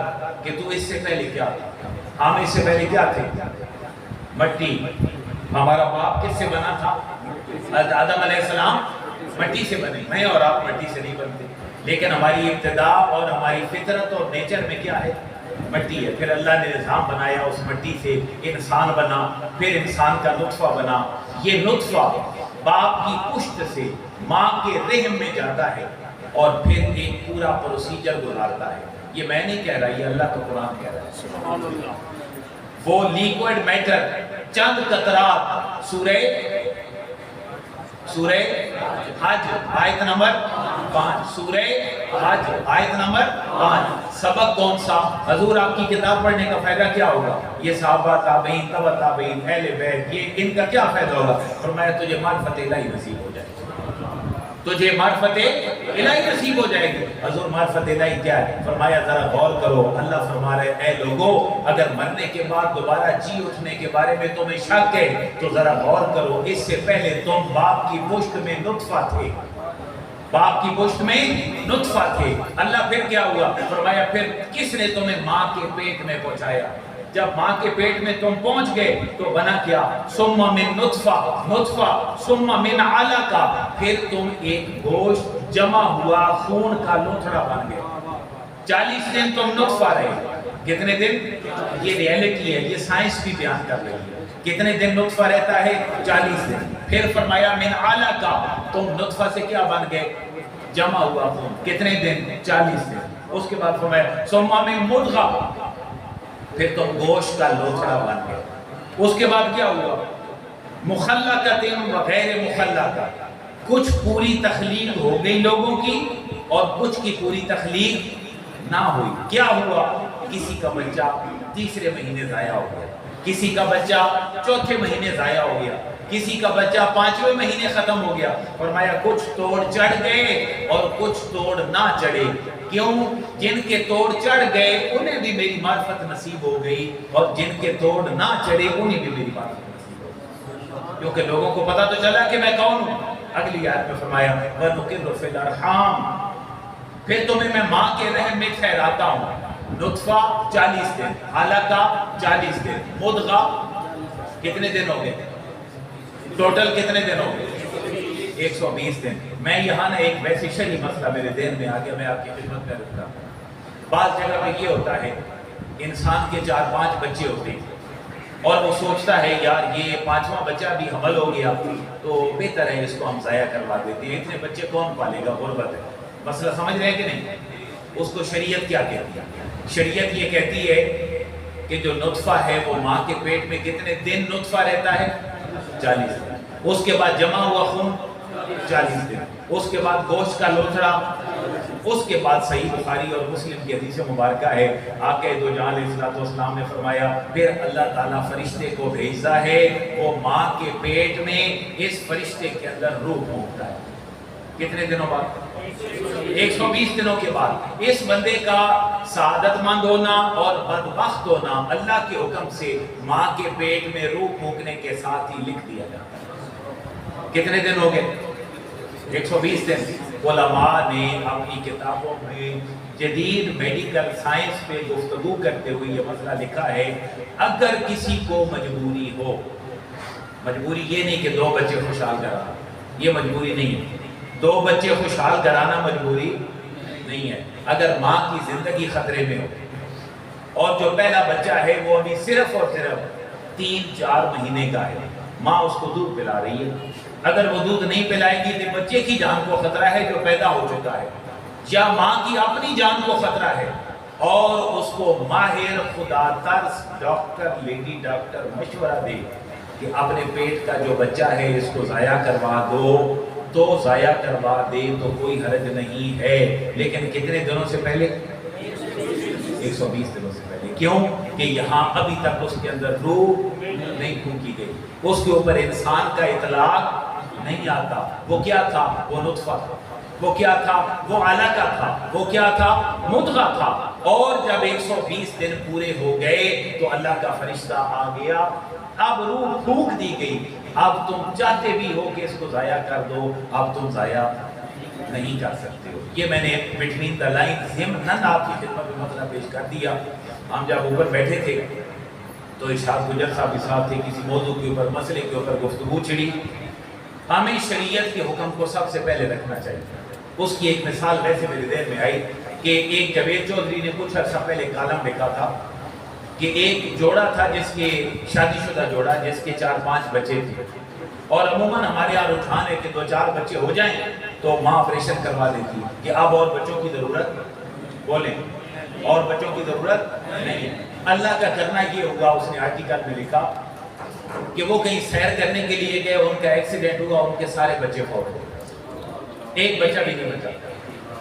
کہ تو اس سے پہلے کیا تھا. ہم اس سے پہلے کیا تھے؟ مٹی. ہمارا باپ کس سے بنا تھا؟ حضرت آدم علیہ السلام مٹی سے بنے. میں اور آپ مٹی سے نہیں بنتے، لیکن ہماری ابتدا اور ہماری فطرت اور نیچر میں کیا ہے؟ مٹی ہے. پھر اللہ نے نظام بنایا، اس مٹی سے انسان بنا، پھر انسان کا نطفہ بنا. یہ نطفہ باپ کی پشت سے ماں کے رحم میں جاتا ہے اور پھر ایک پورا پروسیجر گزارتا ہے. یہ میں نہیں کہہ رہا، یہ اللہ کا قرآن کہہ رہا ہے. سبحان اللہ. وہ لیکوئڈ میٹر چند قطرات سورہ حج آیت نمبر 5. سورہ حج آیت نمبر 5. سبق کون سا؟ حضور آپ کی کتاب پڑھنے کا فائدہ کیا ہوگا؟ یہ صحابہ تابعین تبع تابعین اہل بیت یہ ان کا کیا فائدہ ہوگا؟ فرمایا تجھے معرفت الہی نصیب ہو جائے گی، تجھے معرفت الہی نصیب ہو جائے گی. حضور معرفت الہی کیا ہے؟ فرمایا ذرا غور کرو. اللہ فرما رہے اے لوگو اگر مرنے کے بعد دوبارہ جی اٹھنے کے بارے میں تمہیں شک ہے تو ذرا غور کرو. اس سے پہلے تم باپ کی پشت میں نطفہ تھے، باپ کی پشت میں نطفہ تھے. اللہ پھر کیا ہوا؟ فرمایا پھر کس نے تمہیں ماں کے پیٹ میں پہنچایا؟ جب ماں کے پیٹ میں تم پہنچ گئے تو بنا کیا؟ ثم من نطفہ ثم من علقہ، پھر تم ایک گوشت جمع ہوا خون کا لوتھڑا بن گئے. 40 دن تم نطفہ رہے. کتنے دن؟ یہ ریئلٹی ہے، یہ سائنس بھی بیان کر رہی ہے. کتنے دن نطفہ رہتا ہے؟ 40 دن. پھر فرمایا من علقہ، تم نطفہ سے کیا بن گئے؟ جمع ہوا خون. کتنے دن؟ 40 دن. اس کے بعد فرمایا ثم من مضغہ، پھر تم گوشت کا لوتھڑا بن گئے. اس کے بعد کیا ہوا؟ مخلقۃ و غیر مخلقہ، کچھ پوری تخلیق ہو گئی لوگوں کی اور کچھ کی پوری تخلیق نہ ہوئی. کیا ہوا؟ کسی کا بچہ تیسرے مہینے ضائع ہو گیا، کسی کا بچہ چوتھے مہینے ضائع ہو گیا، کسی کا بچہ 5ویں مہینے ختم ہو گیا. فرمایا کچھ توڑ چڑھ گئے اور کچھ توڑ نہ چڑھے. کیوں؟ جن کے توڑ چڑھ گئے انہیں بھی میری معرفت نصیب ہو گئی، اور جن کے توڑ نہ چڑھے انہیں بھی میری معرفت نصیب ہو گئی، کیونکہ لوگوں کو پتا تو چلا کہ میں کون ہوں. اگلی آیت میں فرمایا وَنُقِرُّ فِي الْأَرْحَامِ، پھر تمہیں میں ماں کے رحم میں ٹھہراتا ہوں. نطفہ 40 دن، علقہ 40 دن، مدغہ کتنے دن ہو گئے؟ ٹوٹل کتنے دن ہو گئے؟ 120 دن. میں یہاں ایک ویسی شرعی مسئلہ میرے ذہن میں آ گیا، میں آپ کی خدمت میں رکھتا ہوں. بعض جگہ پہ یہ ہوتا ہے انسان کے 4-5 بچے ہوتے ہیں اور وہ سوچتا ہے یار یہ 5واں بچہ بھی حمل ہو گیا تو بہتر ہے اس کو ہم ضائع کروا دیتے ہیں، اتنے بچے کون پالے گا، غربت ہے. مسئلہ سمجھ رہے ہیں کہ نہیں؟ اس کو شریعت کیا کہتی ہے؟ شریعت یہ کہتی ہے کہ جو نطفہ ہے وہ ماں کے پیٹ میں کتنے دن نطفہ رہتا ہے؟ 40 دن. اس کے بعد جمع ہوا خون 40 دن، اس کے بعد گوشت کا لوتھڑا، اس کے بعد صحیح بخاری اور مسلم کی حدیث مبارکہ ہے آقا دو جہاں علیہ السلام نے فرمایا پھر اللہ تعالیٰ فرشتے کو بھیجتا ہے، وہ ماں کے پیٹ میں اس فرشتے کے اندر روح پھونکتا ہے. کتنے دنوں بعد؟ 120 دنوں کے بعد. اس بندے کا سعادت مند ہونا اور بدبخت ہونا اللہ کے حکم سے ماں کے پیٹ میں روح پھونکنے کے ساتھ ہی لکھ دیا جاتا ہے. کتنے دن ہو گئے؟ 120 دن. علماء نے اپنی کتابوں میں جدید میڈیکل سائنس پہ گفتگو کرتے ہوئے یہ مسئلہ لکھا ہے اگر کسی کو مجبوری ہو، مجبوری یہ نہیں کہ 2 بچے خوشحال کرانا، یہ مجبوری نہیں ہے. 2 بچے خوشحال کرانا مجبوری نہیں ہے. اگر ماں کی زندگی خطرے میں ہو اور جو پہلا بچہ ہے وہ ابھی صرف اور صرف 3-4 مہینے کا ہے، ماں اس کو دودھ پلا رہی ہے، اگر وہ دودھ نہیں پلائے گی تو بچے کی جان کو خطرہ ہے جو پیدا ہو چکا ہے، یا ماں کی اپنی جان کو خطرہ ہے، اور اس کو ماہر خدا ترس ڈاکٹر لیڈی ڈاکٹر مشورہ دے کہ اپنے پیٹ کا جو بچہ ہے اس کو ضائع کروا دو تو ضائع کروا دے تو کوئی حرج نہیں ہے. لیکن کتنے دنوں سے پہلے؟ 120 دنوں سے پہلے. کیوں؟ کہ یہاں ابھی تک اس کے اندر روح نہیں پھونکی گئی، اس کے اوپر انسان کا اطلاق نہیں آتا. وہ کیا تھا؟ وہ نطفہ تھا. وہ کیا تھا؟ وہ علقہ تھا. وہ کیا تھا؟ مدغہ تھا. اور جب 120 دن پورے ہو گئے تو اللہ کا فرشتہ آ گیا، اب روح پھونک دی گئی. اب تم چاہتے بھی ہو کہ اس کو ضائع کر دو، اب تم ضائع نہیں کر سکتے ہو. یہ میں نے بٹوین دا لائن ضمناً آپ کی خدمت میں مسئلہ پیش کر دیا. ہم جب اوپر بیٹھے تھے تو ارشاد گجر صاحب بھی ساتھ تھے، کسی موضوع کے اوپر مسئلے کے اوپر گفتگو چھڑی. ہمیں شریعت کے حکم کو سب سے پہلے رکھنا چاہیے. اس کی ایک مثال ویسے میرے ذہن میں آئی کہ ایک جاوید چودھری نے کچھ عرصہ پہلے کالم لکھا تھا کہ ایک جوڑا تھا جس کے شادی شدہ جوڑا جس کے 4-5 بچے تھے، اور عموماً ہمارے یہاں رجحان ہے کہ 2-4 بچے ہو جائیں تو ماں آپریشن کروا دیتی کہ اب اور بچوں کی ضرورت، بولیں اور بچوں کی ضرورت نہیں. اللہ کا کرنا یہ ہوگا، اس نے آرٹیکل میں لکھا کہ وہ کہیں سیر کرنے کے لیے گئے، ان کا ایکسیڈنٹ ہوا، ان کے سارے بچے فوت ہو گئے، ایک بچہ بھی نہیں بچا،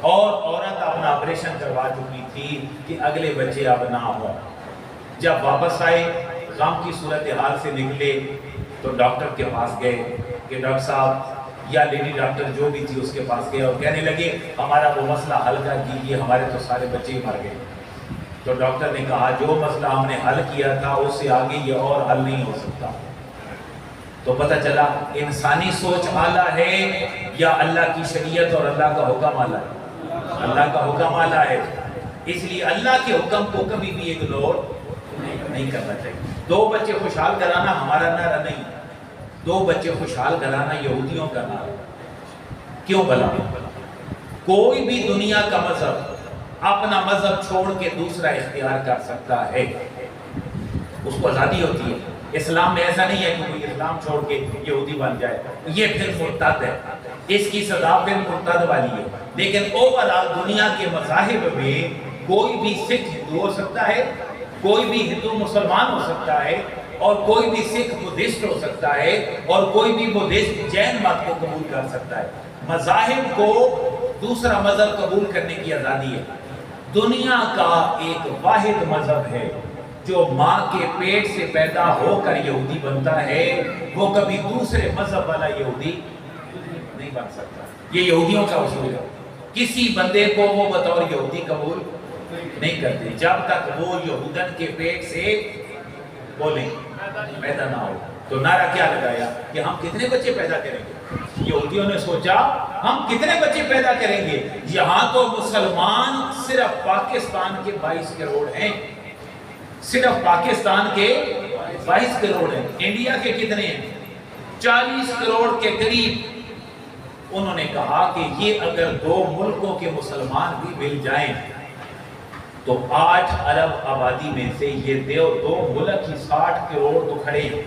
اور عورت اپنا آپریشن کروا چکی تھی کہ اگلے بچے اب نہ ہوں. جب واپس آئے غم کی صورتحال سے نکلے تو ڈاکٹر کے پاس گئے کہ ڈاکٹر صاحب یا لیڈی ڈاکٹر جو بھی تھی اس کے پاس گئے اور کہنے لگے ہمارا وہ مسئلہ حل کر دیجیے، ہمارے تو سارے بچے ہی مر گئے. تو ڈاکٹر نے کہا جو مسئلہ ہم نے حل کیا تھا اس سے آگے یہ اور حل نہیں ہو سکتا. تو پتہ چلا انسانی سوچ اعلیٰ ہے یا اللہ کی شریعت اور اللہ کا حکم اعلیٰ ہے؟ اللہ کا حکم اعلیٰ ہے. اس لیے اللہ کے حکم کو کبھی بھی اگنور نہیں کرنا چاہیے. 2 بچے خوشحال کرانا ہمارا نعرہ نہیں، 2 بچے خوشحال کرانا یہودیوں کا نعرہ. کیوں بھلا؟ کوئی بھی دنیا کا مذہب اپنا مذہب چھوڑ کے دوسرا اختیار کر سکتا ہے، اس کو آزادی ہوتی ہے. اسلام میں ایسا نہیں ہے کہ کوئی اسلام چھوڑ کے یہودی بن جائے، یہ پھر مرتد ہے، اس کی سزا پھر مرتد والی ہے. لیکن اوورآل دنیا کے مذاہب میں کوئی بھی سکھ ہندو ہو سکتا ہے، کوئی بھی ہندو مسلمان ہو سکتا ہے، اور کوئی بھی سکھ بدھسٹ ہو سکتا ہے، اور کوئی بھی بدھسٹ جین مت کو قبول کر سکتا ہے. مذاہب کو دوسرا مذہب قبول کرنے کی آزادی ہے۔ دنیا کا ایک واحد مذہب ہے جو ماں کے پیٹ سے پیدا ہو کر یہودی بنتا ہے، وہ کبھی دوسرے مذہب والا یہودی نہیں بن سکتا۔ یہ یہودیوں کا اصول ہے، کسی بندے کو وہ بطور یہودی قبول نہیں کرتے جب تک وہ یہودن کے پیٹ سے بولیں پیدا نہ ہو۔ تو نعرہ کیا لگایا کہ ہم کتنے بچے پیدا کریں گے؟ یہودیوں نے سوچا ہم کتنے بچے پیدا کریں گے؟ یہاں تو مسلمان صرف پاکستان کے 22 کروڑ ہیں، صرف پاکستان کے 22 کروڑ ہیں۔ انڈیا کے کتنے ہیں؟ 40 کروڑ کے قریب۔ انہوں نے کہا کہ یہ اگر 2 ملکوں کے مسلمان بھی مل جائیں تو 8 ارب آبادی میں سے یہ 2 ملک ہی 60 کروڑ تو کھڑے ہیں،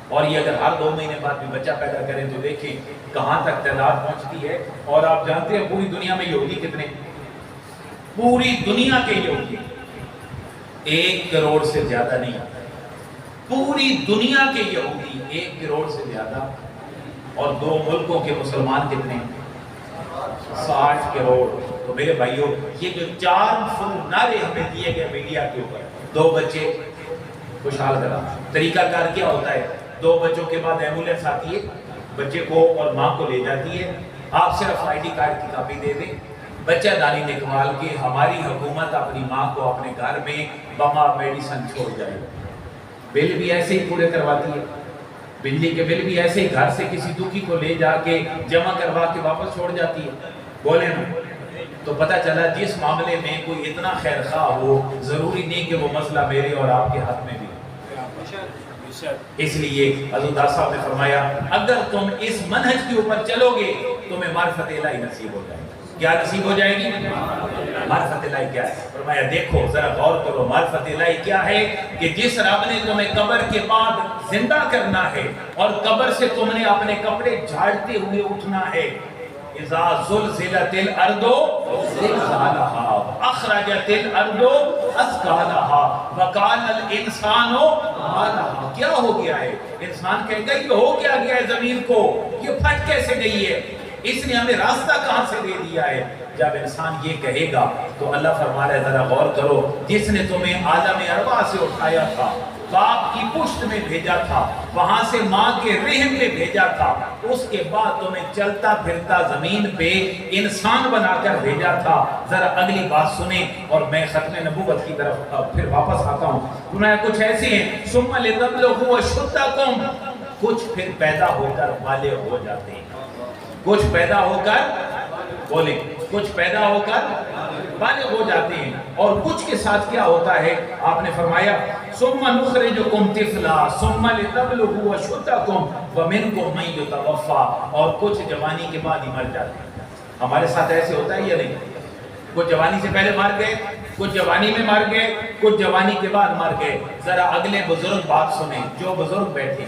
اور یہ اگر ہر 2 مہینے بعد بھی بچہ پیدا کریں تو دیکھیں کہاں تک تعداد پہنچتی ہے۔ اور آپ جانتے ہیں پوری دنیا میں یہودی کتنے؟ پوری دنیا کے یہودی 1 کروڑ سے زیادہ نہیں، پوری دنیا کے یہودی 1 کروڑ سے زیادہ، اور 2 ملکوں کے مسلمان کتنے؟ 60 کروڑ۔ تو میرے بھائیوں، یہ جو 4 فل نعرے ہمیں دیے گئے میڈیا کے اوپر، 2 بچے خوشحال کرا، طریقہ کار کیا ہوتا ہے؟ 2 بچوں کے بعد ایمبولینس آتی ہے، بچے کو اور ماں کو لے جاتی ہے، آپ صرف آئی ڈی کارڈ کی کاپی دے دیں، بچہ دانی نکال کے ہماری حکومت اپنی ماں کو اپنے گھر میں بما میڈیسن چھوڑ جائے۔ بل بھی ایسے ہی پورے کرواتی ہے، بجلی کے بل بھی ایسے ہی گھر سے کسی دکھی کو لے جا کے جمع کروا کے واپس چھوڑ جاتی ہے۔ بولے نا، تو پتہ چلا جس معاملے میں کوئی اتنا خیر خواہ ہو، ضروری نہیں کہ وہ مسئلہ میرے اور آپ کے ہاتھ میں بھی۔ اس لیے حضرت صاحب نے فرمایا اگر تم اس منہج کے اوپر چلو گے تمہیں معرفت الہی نصیب ہو جائے گی۔ کیا نصیب ہو جائے گی؟ معرفت الہی کیا ہے؟ فرمایا دیکھو ذرا غور کرو، معرفت الہی کیا ہے؟ کہ جس رب نے تمہیں قبر کے بعد زندہ کرنا ہے اور قبر سے تم نے اپنے کپڑے جھاڑتے ہوئے اٹھنا ہے۔ اذا زلزلت الارض زلزالها اخرجت الارض اثقالها وقال الانسان ما لها۔ کیا ہو گیا ہے؟ انسان کہے گا یہ ہو کیا گیا ہے زمین کو، یہ پھٹ کیسے گئی ہے، اس نے ہمیں راستہ کہاں سے دے دیا ہے؟ جب انسان یہ کہے گا تو اللہ فرما رہا ہے ذرا غور کرو، جس نے تمہیں عالم ارواح سے اٹھایا تھا، باپ کی پشت میں بھیجا تھا، وہاں سے ماں کے رحم میں بھیجا تھا، اس کے بعد تمہیں چلتا پھرتا زمین پہ انسان بنا کر بھیجا تھا۔ ذرا اگلی بات سنیں اور میں ختم نبوت کی طرف پھر واپس آتا ہوں۔ انہیں کچھ ایسے ہیں ثم لتبلغوا اشدکم، کچھ پھر پیدا ہو کر بالغ ہو جاتے ہیں، کچھ پیدا ہو کر بولیں، کچھ پیدا ہو کر بالغ ہو جاتے ہیں، اور کچھ کے ساتھ کیا ہوتا ہے؟ آپ نے فرمایا ثم نخرجکم طفلا ثم لتبلغوا اشدکم ومنکم من یتوفی، اور کچھ جوانی کے بعد ہی مر جاتے ہیں۔ ہمارے ساتھ ایسے ہوتا ہے یا نہیں؟ کچھ جوانی سے پہلے مر گئے، کچھ جوانی میں مر گئے، کچھ جوانی کے بعد مر گئے۔ ذرا اگلے بزرگ بات سنیں جو بزرگ بیٹھے،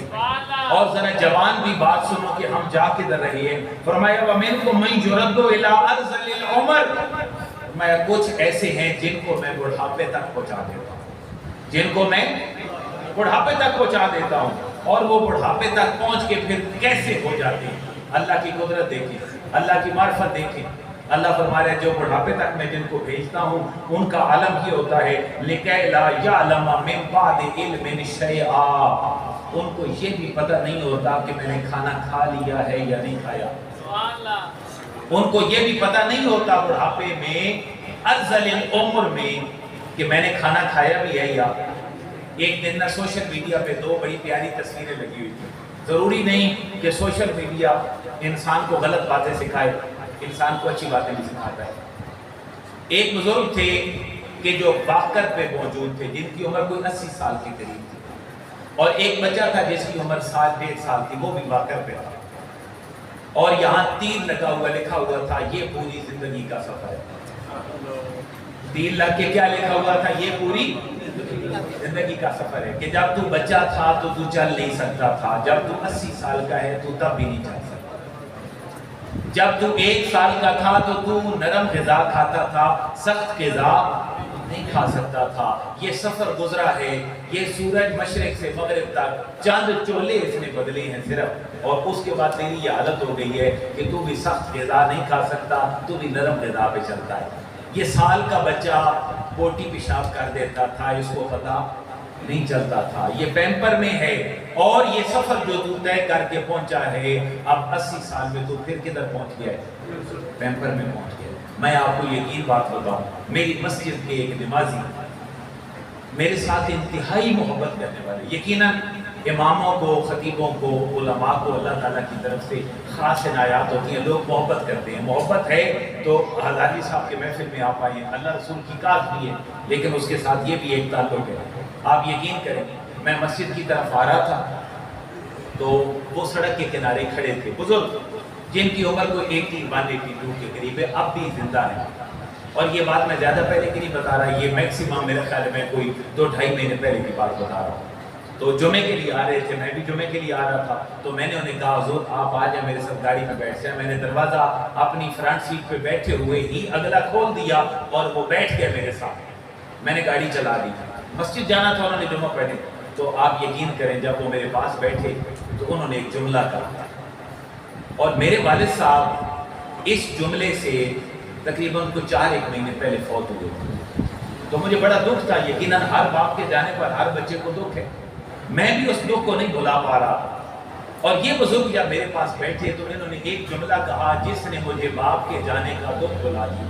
اور ذرا جوان بھی بات سنو کہ ہم جا کدھر رہے ہیں۔ فرمایا وَمِنْكُمْ مَنْ يُرَدُّ إِلَىٰ أَرْذَلِ الْعُمَرِ، میں کچھ ایسے ہیں جن کو میں بڑھاپے تک پہنچا دیتا ہوں، جن کو میں بڑھاپے تک پہنچا دیتا ہوں، اور وہ بڑھاپے تک پہنچ کے پھر کیسے ہو جاتے ہیں۔ اللہ کی قدرت دیکھیں، اللہ کی معرفت دیکھیں۔ اللہ فرما رہے جو بڑھاپے تک میں جن کو بھیجتا ہوں ان کا عالم یہ ہوتا ہے لِكَيْ لَا يَعْلَمَ مِن بَعْدِ عِلْمٍ شَيْئًا، ان کو یہ بھی پتہ نہیں ہوتا کہ میں نے کھانا کھا لیا ہے یا نہیں کھایا۔ ان کو یہ بھی پتہ نہیں ہوتا بڑھاپے میں، ارذل العمر میں، کہ میں نے کھانا کھایا بھی ہے یا۔ ایک دن نہ سوشل میڈیا پہ 2 بڑی پیاری تصویریں لگی ہوئی تھی۔ ضروری نہیں کہ سوشل میڈیا انسان کو غلط باتیں سکھائے، انسان کو اچھی باتیں بھی سکھاتا ہے۔ ایک بزرگ تھے کہ جو باقر پہ موجود تھے، جن کی عمر کوئی 80 سال کے قریب تھی، اور ایک بچہ تھا جس کی عمر 1.5 سال تھی، وہ بھی باقر پہ تھا، اور یہاں تیر لگا ہوا لکھا ہوا تھا یہ پوری زندگی کا سفر ہے۔ تیر لگ کے کیا لکھا ہوا تھا؟ یہ پوری زندگی کا سفر ہے، کہ جب تو بچہ تھا تو تو چل نہیں سکتا تھا، جب تو 80 سال کا ہے تو تب بھی نہیں چل سکتا، جب تو 1 سال کا تھا تو تو نرم غذا کھاتا تھا، سخت غذا نہیں کھا سکتا تھا. یہ سفر گزرا ہے, یہ سورج مشرق سے مغرب تک چند چولے اس نے بدلے ہیں صرف, اور اس کے بعد تیری یہ حالت ہو گئی ہے کہ تو بھی سخت غذا نہیں کھا سکتا, تو بھی نرم غذا پہ چلتا ہے. یہ سال کا بچہ پوٹی پیشاب کر دیتا تھا, اس کو پتہ نہیں چلتا تھا. یہ پیمپر میں ہے, اور یہ سفر جو تو طے کر کے پہنچا ہے, اب 80 سال میں تو پھر کدھر پہنچ گیا ہے؟ پیمپر میں پہنچ گیا. میں آپ کو یقین بات بتاؤں, میری مسجد کے ایک نمازی میرے ساتھ انتہائی محبت کرنے والے, یقیناً اماموں کو, خطیبوں کو, علماء کو اللہ تعالیٰ کی طرف سے خاص عنایات ہوتی ہیں, لوگ محبت کرتے ہیں. محبت ہے تو ہزاری صاحب کے محفل میں آپ آئیں, اللہ رسول کی کاج بھی ہے, لیکن اس کے ساتھ یہ بھی ایک تعلق ہے. آپ یقین کریں, میں مسجد کی طرف آ رہا تھا تو وہ سڑک کے کنارے کھڑے تھے بزرگ, جن کی عمر کو 81-82 کے قریب ہے, اب بھی زندہ ہے. اور یہ بات میں زیادہ پہلے کی نہیں بتا رہا, یہ میکسیمم میرے خیال میں کوئی 2-2.5 مہینے پہلے کی بات بتا رہا ہوں. تو جمعے کے لیے آ رہے تھے, میں بھی جمعے کے لیے آ رہا تھا, تو میں نے انہیں کہا حضور آپ آ جائیں میرے ساتھ گاڑی میں بیٹھ جائیں. میں نے دروازہ اپنی فرنٹ سیٹ پہ بیٹھے ہوئے ہی اگلا کھول دیا اور وہ بیٹھ گئے میرے ساتھ. میں نے گاڑی چلا دی, مسجد جانا تھا, انہوں نے جمعہ پڑھے. تو آپ یقین کریں جب وہ میرے پاس بیٹھے تو انہوں نے ایک جملہ کہا, اور میرے والد صاحب اس جملے سے تقریباً کو 4-1 مہینے پہلے فوت ہوئے. تو مجھے بڑا دکھ تھا, یقیناً ہر باپ کے جانے پر ہر بچے کو دکھ ہے, میں بھی اس دکھ کو نہیں بھلا پا رہا. اور یہ بزرگ جب میرے پاس بیٹھے تو انہوں نے ایک جملہ کہا جس نے مجھے باپ کے جانے کا دکھ بھلا دیا.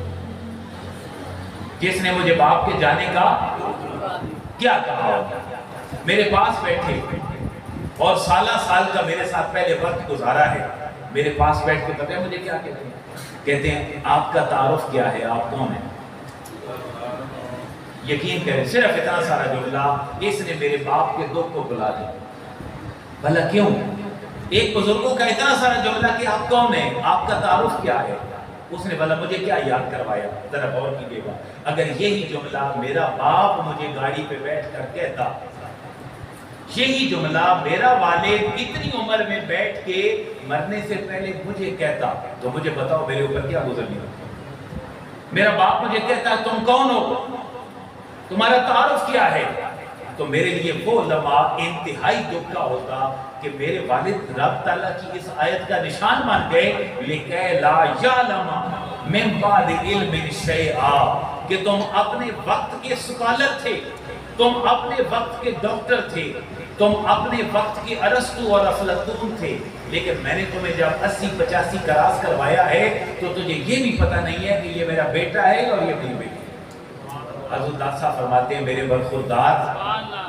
جس نے مجھے باپ کے جانے کا کیا کہا, میرے پاس بیٹھے اور سالہ سال کا میرے ساتھ پہلے وقت گزارا ہے, میرے پاس بیٹھ کے پتہ ہے مجھے کیا کہتے ہیں؟ کہتے ہیں آپ کا تعارف کیا ہے, آپ کون ہیں؟ یقین کریں صرف اتنا سارا جملہ اس نے میرے باپ کے دکھ کو بلا دیا. بھلا کیوں؟ ایک بزرگوں کا اتنا سارا جملہ کہ آپ کون ہیں, آپ کا تعارف کیا ہے, اس نے بھلا مجھے کیا یاد کروایا؟ ذرا غور کیجیے گا. اگر یہی جملہ میرا باپ مجھے گاڑی پہ بیٹھ کر کہتا, یہی جملہ میرا والد اتنی عمر میں بیٹھ کے مرنے سے پہلے مجھے کہتا, تو مجھے بتاؤ میرے اوپر کیا گزرنی ہوتی. میرا باپ مجھے کہتا تم کون ہو, تمہارا تعارف کیا ہے, تو میرے لیے وہ لمحہ انتہائی دکھ کا ہوتا کہ میرے والد رب تعالیٰ کی اس آیت کا نشان مان گئے, لِكَيْ لَا يَعْلَمَ مِن بَعْدِ عِلْمٍ شَيْئًا, کہ تم اپنے وقت کے سکالر تھے, تم اپنے وقت کے ڈاکٹر تھے, تم اپنے وقت کے ارسطو اور افلاطون تھے, لیکن میں نے تمہیں جب 80-85 کراس کروایا ہے تو تجھے یہ بھی پتہ نہیں ہے کہ یہ میرا بیٹا ہے اور یہ میری بیٹی. حضرت داس صاحب فرماتے ہیں میرے برخوردار,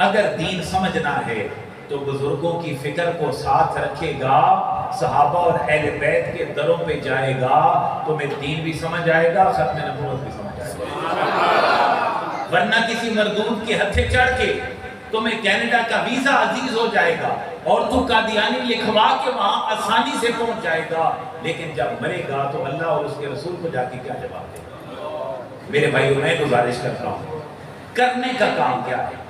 اگر دین سمجھنا ہے تو بزرگوں کی فکر کو ساتھ رکھے گا, صحابہ اور اہل بیت کے دروں پہ جائے گا, تمہیں دین بھی سمجھ آئے گا, ختم نبوت بھی سمجھ آئے گا. ورنہ کسی مردود کے ہتھے چڑھ کے تمہیں کینیڈا کا ویزا عزیز ہو جائے گا اور تو قادیانی لکھوا کے وہاں آسانی سے پہنچ جائے گا, لیکن جب مرے گا تو اللہ اور اس کے رسول کو جا کے کیا جواب دے گا؟ میرے بھائیوں میں گزارش کرتا ہوں, کرنے کا کام کیا ہے,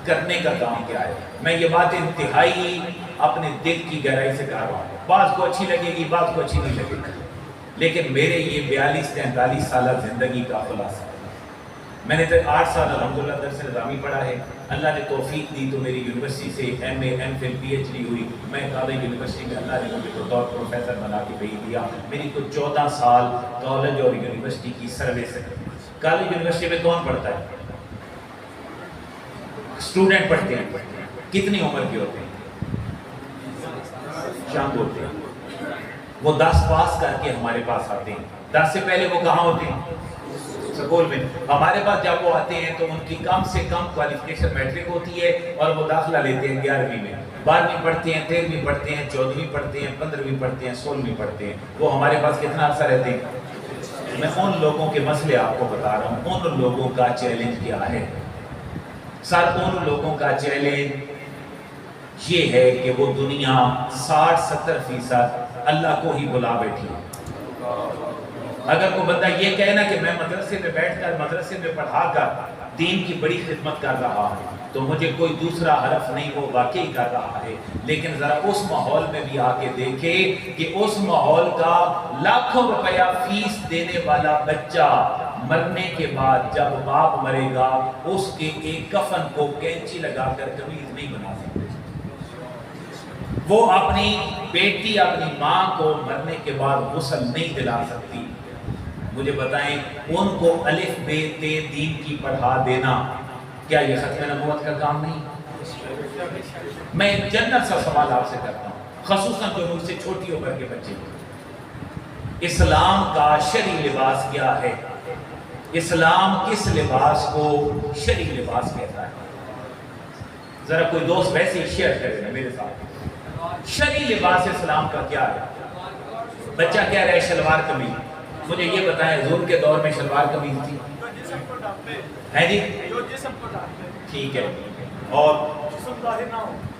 کرنے کا کام کیا ہے. میں یہ بات انتہائی اپنے دل کی گہرائی سے کہہ رہا ہوں, بعض کو اچھی لگے گی, بعض کو اچھی نہیں لگے گی, لیکن میرے یہ 42-43 سالہ زندگی کا خلاصہ ہے. میں نے 8 سال الحمدللہ درس نظامی پڑھا ہے, اللہ نے توفیق دی تو میری یونیورسٹی سے M A, M Phil, P H D ہوئی. میں کالج یونیورسٹی میں اللہ نے مجھے بطور پروفیسر بنا کے بھیج دیا. میری کو 14 سال کالج اور یونیورسٹی کی سروس ہے. کالج یونیورسٹی میں کون پڑھتا ہے؟ اسٹوڈنٹ پڑھتے ہیں. کتنی عمر کے ہوتے ہیں؟ شام ہوتے ہیں. وہ 10 پاس کر کے ہمارے پاس آتے ہیں. 10 سے پہلے وہ کہاں ہوتے ہیں؟ سکول میں. ہمارے پاس جب وہ آتے ہیں تو ان کی کم سے کم کوالیفیکیشن میٹرک ہوتی ہے اور وہ داخلہ لیتے ہیں 11ویں میں. 12ویں پڑھتے ہیں, 13ویں پڑھتے ہیں, 14ویں پڑھتے ہیں, 15ویں پڑھتے ہیں, 16ویں پڑھتے ہیں. وہ ہمارے پاس کتنا عرصہ رہتے ہیں؟ میں ان لوگوں کے مسئلے آپ کو بتا رہا ہوں. ان لوگوں کا چیلنج کیا ہے سر؟ ان لوگوں کا چیلنج یہ ہے کہ وہ دنیا 60-70% اللہ کو ہی بلا بیٹھی ہے. اگر کوئی بندہ یہ کہے نا کہ میں مدرسے میں بیٹھ کر, مدرسے میں پڑھا کر دین کی بڑی خدمت کر رہا ہے, تو مجھے کوئی دوسرا حرف نہیں, وہ واقعی کر رہا ہے. لیکن ذرا اس ماحول میں بھی آ کے دیکھے کہ اس ماحول کا لاکھوں روپیہ فیس دینے والا بچہ مرنے کے بعد جب باپ مرے گا اس کے ایک کفن کو کینچی لگا کر قمیض نہیں بنا سکتے. وہ اپنی بیٹی اپنی ماں کو مرنے کے بعد غسل نہیں دلا سکتی. مجھے بتائیں ان کو الف بے تے دین کی پڑھا دینا کیا یہ ختم نبوت کا کام نہیں؟ میں ایک جنرل سا سوال آپ سے کرتا ہوں، خصوصاً جو مجھ سے چھوٹی عمر کے بچے. اسلام کا شرعی لباس کیا ہے؟ اسلام کس لباس کو شرعی لباس کہتا ہے؟ ذرا کوئی دوست ویسے ہی شیئر کرے نا میرے ساتھ. شرعی لباس اسلام کا کیا ہے؟ بچہ کہہ رہا ہے شلوار قمیض. مجھے یہ بتائیں حضور کے دور میں شلوار قمیض تھی ہے جی؟ ٹھیک ہے. اور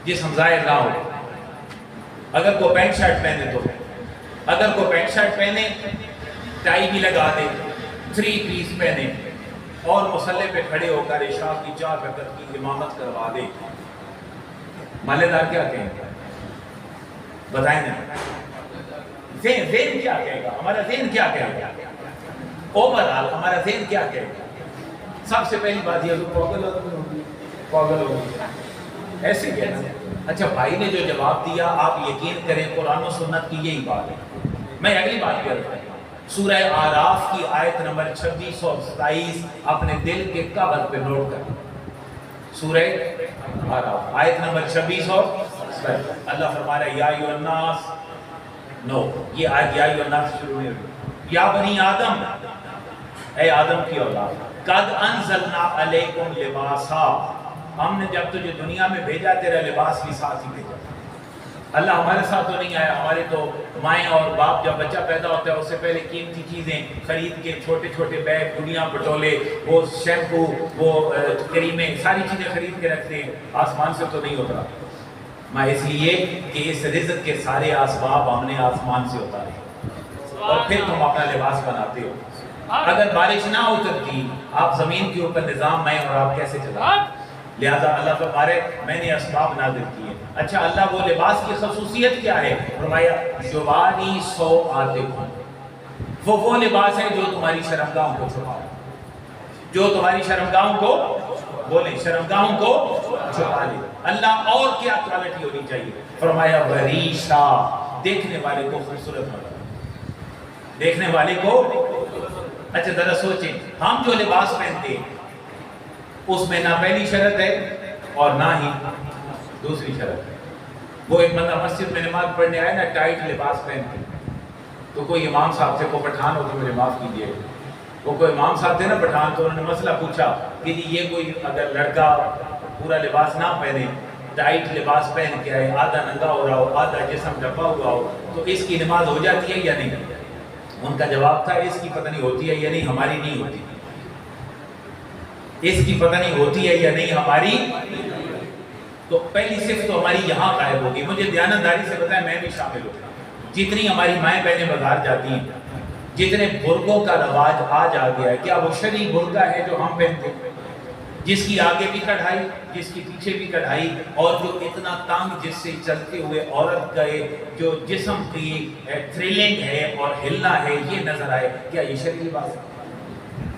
جسم ظاہر نہ ہو. اگر کوئی پینٹ شرٹ پہنے تو اگر کوئی پینٹ شرٹ پہنے ٹائی بھی لگا دے 3 پیس پہنے اور مصلی پہ کھڑے ہو کر عشاء کی 4 رکعت کی امامت کروا دے، مالے دار کیا کہیں گے؟ بتائیں نا. ذہن کیا کہے گا؟ ہمارا ذہن کیا کہے گا؟ اوورآل ہمارا ذہن کیا کہے گا؟ سب سے پہلی بات یہ پاگل ہو گئی ایسے کہنا. اچھا بھائی نے جو جواب دیا آپ یقین کریں قرآن و سنت کی یہی بات ہے. میں اگلی بات کر رہا ہوں، سورہ آراف کی آیت نمبر 26 اور 27 اپنے دل کے قبر پہ نوٹ کر. سورہ آراف آیت نمبر 26 اور 27 اللہ فرما رہا ہے یا ایھا الناس. یہ آیت یا ایھا الناس شروع نہیں ہوئی. یا بنی آدم، اے آدم کی اولاد، قد انزلنا علیکم لباسا، ہم نے جب تجھے دنیا میں بھیجا تیرا لباس بھی ساتھ ہی بھیجا. اللہ ہمارے ساتھ تو نہیں آیا. ہمارے تو مائیں اور باپ جب بچہ پیدا ہوتا ہے اس سے پہلے قیمتی چیزیں خرید کے چھوٹے چھوٹے بیگ، دنیا پٹولے، وہ شیمپو، وہ کریمیں، ساری چیزیں خرید کے رکھتے ہیں. آسمان سے تو نہیں اترا. میں اس لیے کہ اس رزق کے سارے اسباب ہم نے آسمان سے اتارے اور پھر تم اپنا لباس بناتے ہو. اگر بارش نہ اترتی آپ زمین کے اوپر نظام میں اور آپ کیسے چلا؟ لہذا اللہ فرمائے میں نے اسباب نازل کیے. اچھا اللہ وہ لباس کی خصوصیت کیا ہے؟ فرمایا یواری سوآتکم، وہ لباس ہے جو تمہاری شرمگاہوں کو چھپا لے، جو تمہاری شرمگاہوں کو بولیں شرمگاہوں کو چھپا لے. اللہ اور کیا کوالٹی ہونی چاہیے؟ فرمایا وریشا، دیکھنے والے کو خوبصورت بنا، دیکھنے والے کو. اچھا ذرا سوچیں ہم جو لباس پہنتے ہیں اس میں نہ پہلی شرط ہے اور نہ ہی دوسری شرط ہے. وہ ایک بندہ مسجد میں نماز پڑھنے آئے نا ٹائٹ لباس پہن کے، تو کوئی امام صاحب سے، کوئی پٹھان ہو تو مجھے معاف کیجیے، وہ کوئی امام صاحب تھے نا پٹھان، تو انہوں نے مسئلہ پوچھا کہ جی یہ کوئی اگر لڑکا پورا لباس نہ پہنے، ٹائٹ لباس پہن کے آئے، آدھا ننگا ہو رہا ہو، آدھا جسم ڈھپا ہوا ہو، تو اس کی نماز ہو جاتی ہے یا نہیں؟ ان کا جواب تھا اس کی پتہ نہیں ہوتی ہے یا نہیں، ہماری نہیں ہوتی. اس کی پتہ نہیں ہوتی ہے یا نہیں ہماری. تو پہلی صرف تو ہماری یہاں غائب ہوگی. مجھے دیانتداری سے بتائیں میں بھی شامل ہوں. جتنی ہماری مائیں بہنیں بازار جاتی ہیں، جتنے برقعوں کا رواج آج آ گیا ہے، کیا وہ شرعی برقع ہے جو ہم پہنتے ہیں؟ جس کی آگے بھی کڑھائی، جس کی پیچھے بھی کڑھائی، اور جو اتنا تنگ جس سے چلتے ہوئے عورت کا جو جسم کی تھرلنگ ہے اور ہلنا ہے یہ نظر آئے، کیا یہ شرعی لباس ہے؟